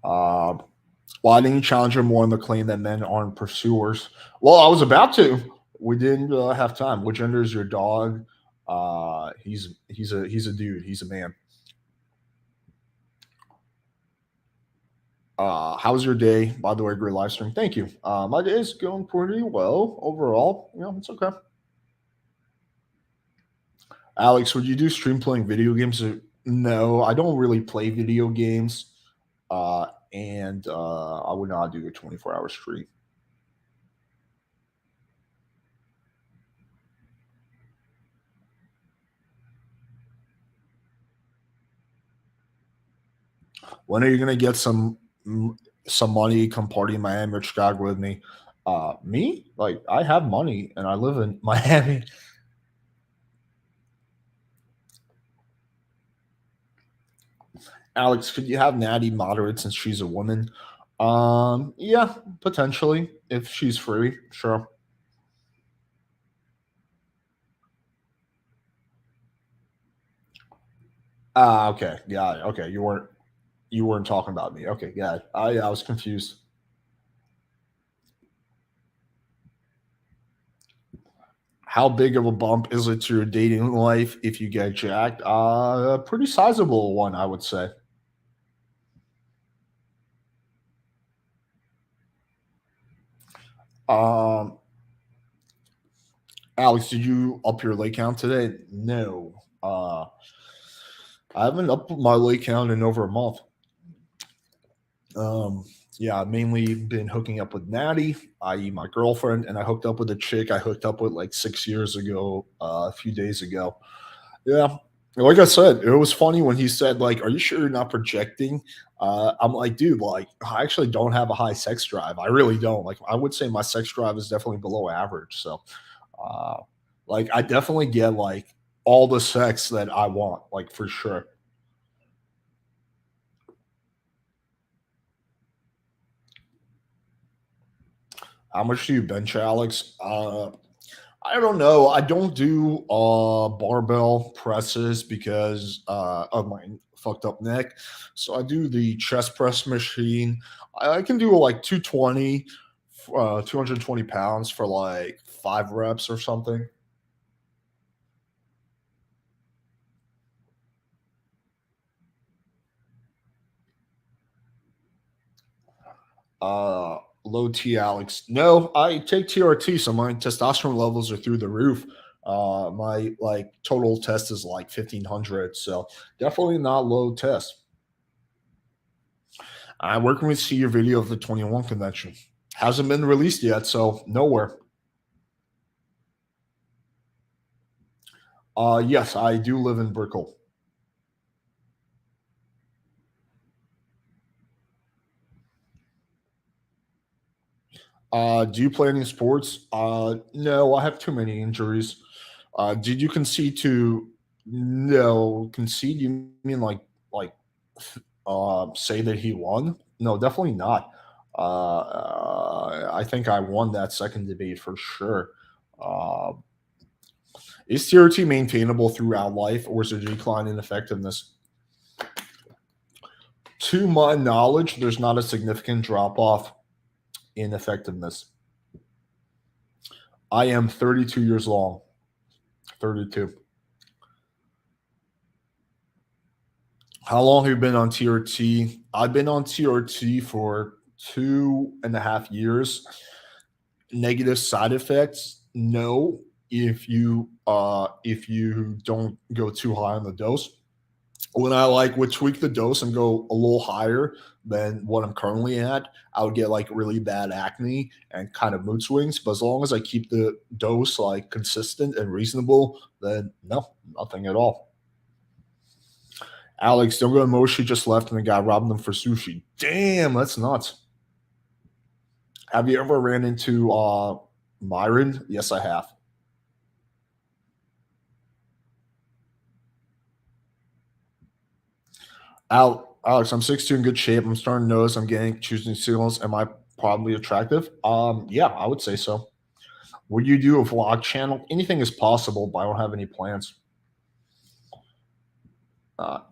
Why didn't you challenge her more on the claim that men aren't pursuers? Well, I was about to. We didn't have time. What gender is your dog? He's a dude. He's a man. How's your day? By the way, great live stream. Thank you. My day is going pretty well overall. It's okay. Alex, would you do stream playing video games? No, I don't really play video games. And I would not do a 24-hour stream. When are you gonna get some money? Come party in Miami or Chicago with me? Me? Like, I have money and I live in Miami. Alex, could you have Natty moderate since she's a woman? Yeah, potentially if she's free, sure. Okay, yeah, okay. You weren't talking about me. Okay, yeah, I was confused. How big of a bump is it to your dating life if you get jacked? A pretty sizable one, I would say. Um, Alex, did you up your lake count today? No. I haven't upped my lake count in over a month. Yeah, I've mainly been hooking up with Natty, i.e., my girlfriend, and I hooked up with a chick I hooked up with like 6 years ago, a few days ago. Yeah, like I said, it was funny when he said, like, "Are you sure you're not projecting?" I'm like, dude, like, I actually don't have a high sex drive. I really don't. Like, I would say my sex drive is definitely below average. So, uh, like, I definitely get like all the sex that I want, like for sure. How much do you bench, Alex? I don't know. I don't do barbell presses because of my fucked up neck. So I do the chest press machine. I can do like 220, 220 pounds for like 5 reps or something. Low T, Alex. No, I take TRT, so my testosterone levels are through the roof. My like total test is like 1500, so definitely not low test. I'm working with see your video of the 21 convention. Hasn't been released yet, so nowhere. Yes, I do live in Brickell. Do you play any sports? No, I have too many injuries. Did you concede to? No, concede. You mean like say that he won? No, definitely not. I think I won that second debate for sure. Uh, is TRT maintainable throughout life, or is there a decline in effectiveness? To my knowledge, there's not a significant drop off in effectiveness. I am 32 years long. 32. How long have you been on TRT? I've been on TRT for 2.5 years. Negative side effects? No. If you don't go too high on the dose. When I like would tweak the dose and go a little higher than what I'm currently at, I would get like really bad acne and kind of mood swings. But as long as I keep the dose like consistent and reasonable, then no, nothing at all. Alex, don't go to Moshi just left and the guy robbed them for sushi. Damn, that's nuts. Have you ever ran into Myron? Yes, I have. Alex, I'm 6'2", in good shape. I'm starting to notice I'm getting choosing signals. Am I probably attractive? Yeah, I would say so. Would you do a vlog channel? Anything is possible, but I don't have any plans.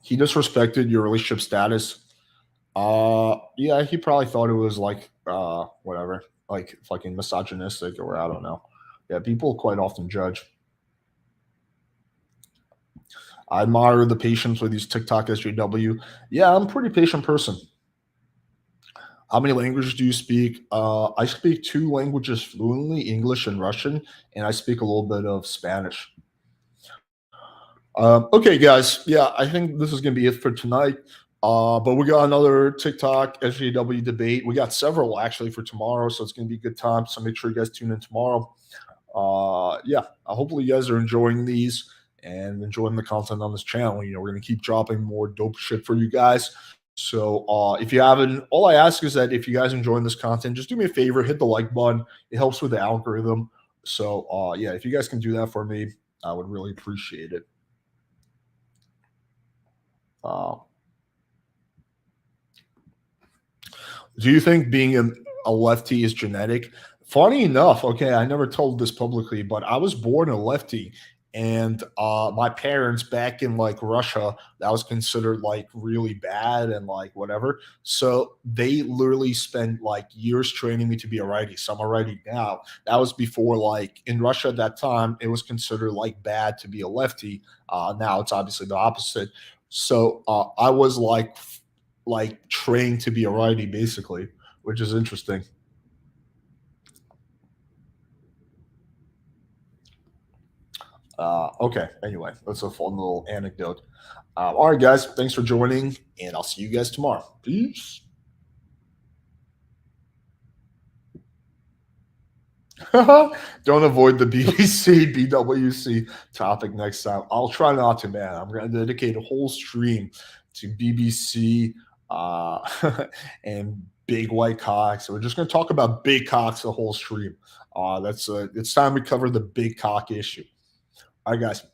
He disrespected your relationship status. Yeah, he probably thought it was like whatever, like fucking misogynistic, or I don't know. Yeah, people quite often judge. I admire the patience with these TikTok SJW. Yeah, I'm a pretty patient person. How many languages do you speak? I speak 2 languages fluently, English and Russian, and I speak a little bit of Spanish. Okay, guys. Yeah, I think this is going to be it for tonight. But we got another TikTok SJW debate. We got several actually for tomorrow, so it's going to be a good time. So make sure you guys tune in tomorrow. Yeah, hopefully you guys are enjoying these and enjoying the content on this channel. You know, we're going to keep dropping more dope shit for you guys. So if you haven't, all I ask is that if you guys enjoying this content, just do me a favor, hit the like button. It helps with the algorithm. So yeah, if you guys can do that for me, I would really appreciate it. Do you think being a lefty is genetic? Funny enough, okay, I never told this publicly, but I was born a lefty, and my parents back in like Russia, that was considered like really bad and like whatever. So they literally spent like years training me to be a righty. So I'm a righty now. That was before, like in Russia at that time, it was considered like bad to be a lefty. Now it's obviously the opposite. So I was like trained to be a righty basically, which is interesting. Okay, anyway, that's a fun little anecdote. All right, guys, thanks for joining, and I'll see you guys tomorrow. Peace. Don't avoid the BBC, BWC topic next time. I'll try not to, man. I'm going to dedicate a whole stream to BBC and big white cocks. So we're just going to talk about big cocks the whole stream. It's time we cover the big cock issue. All right, guys.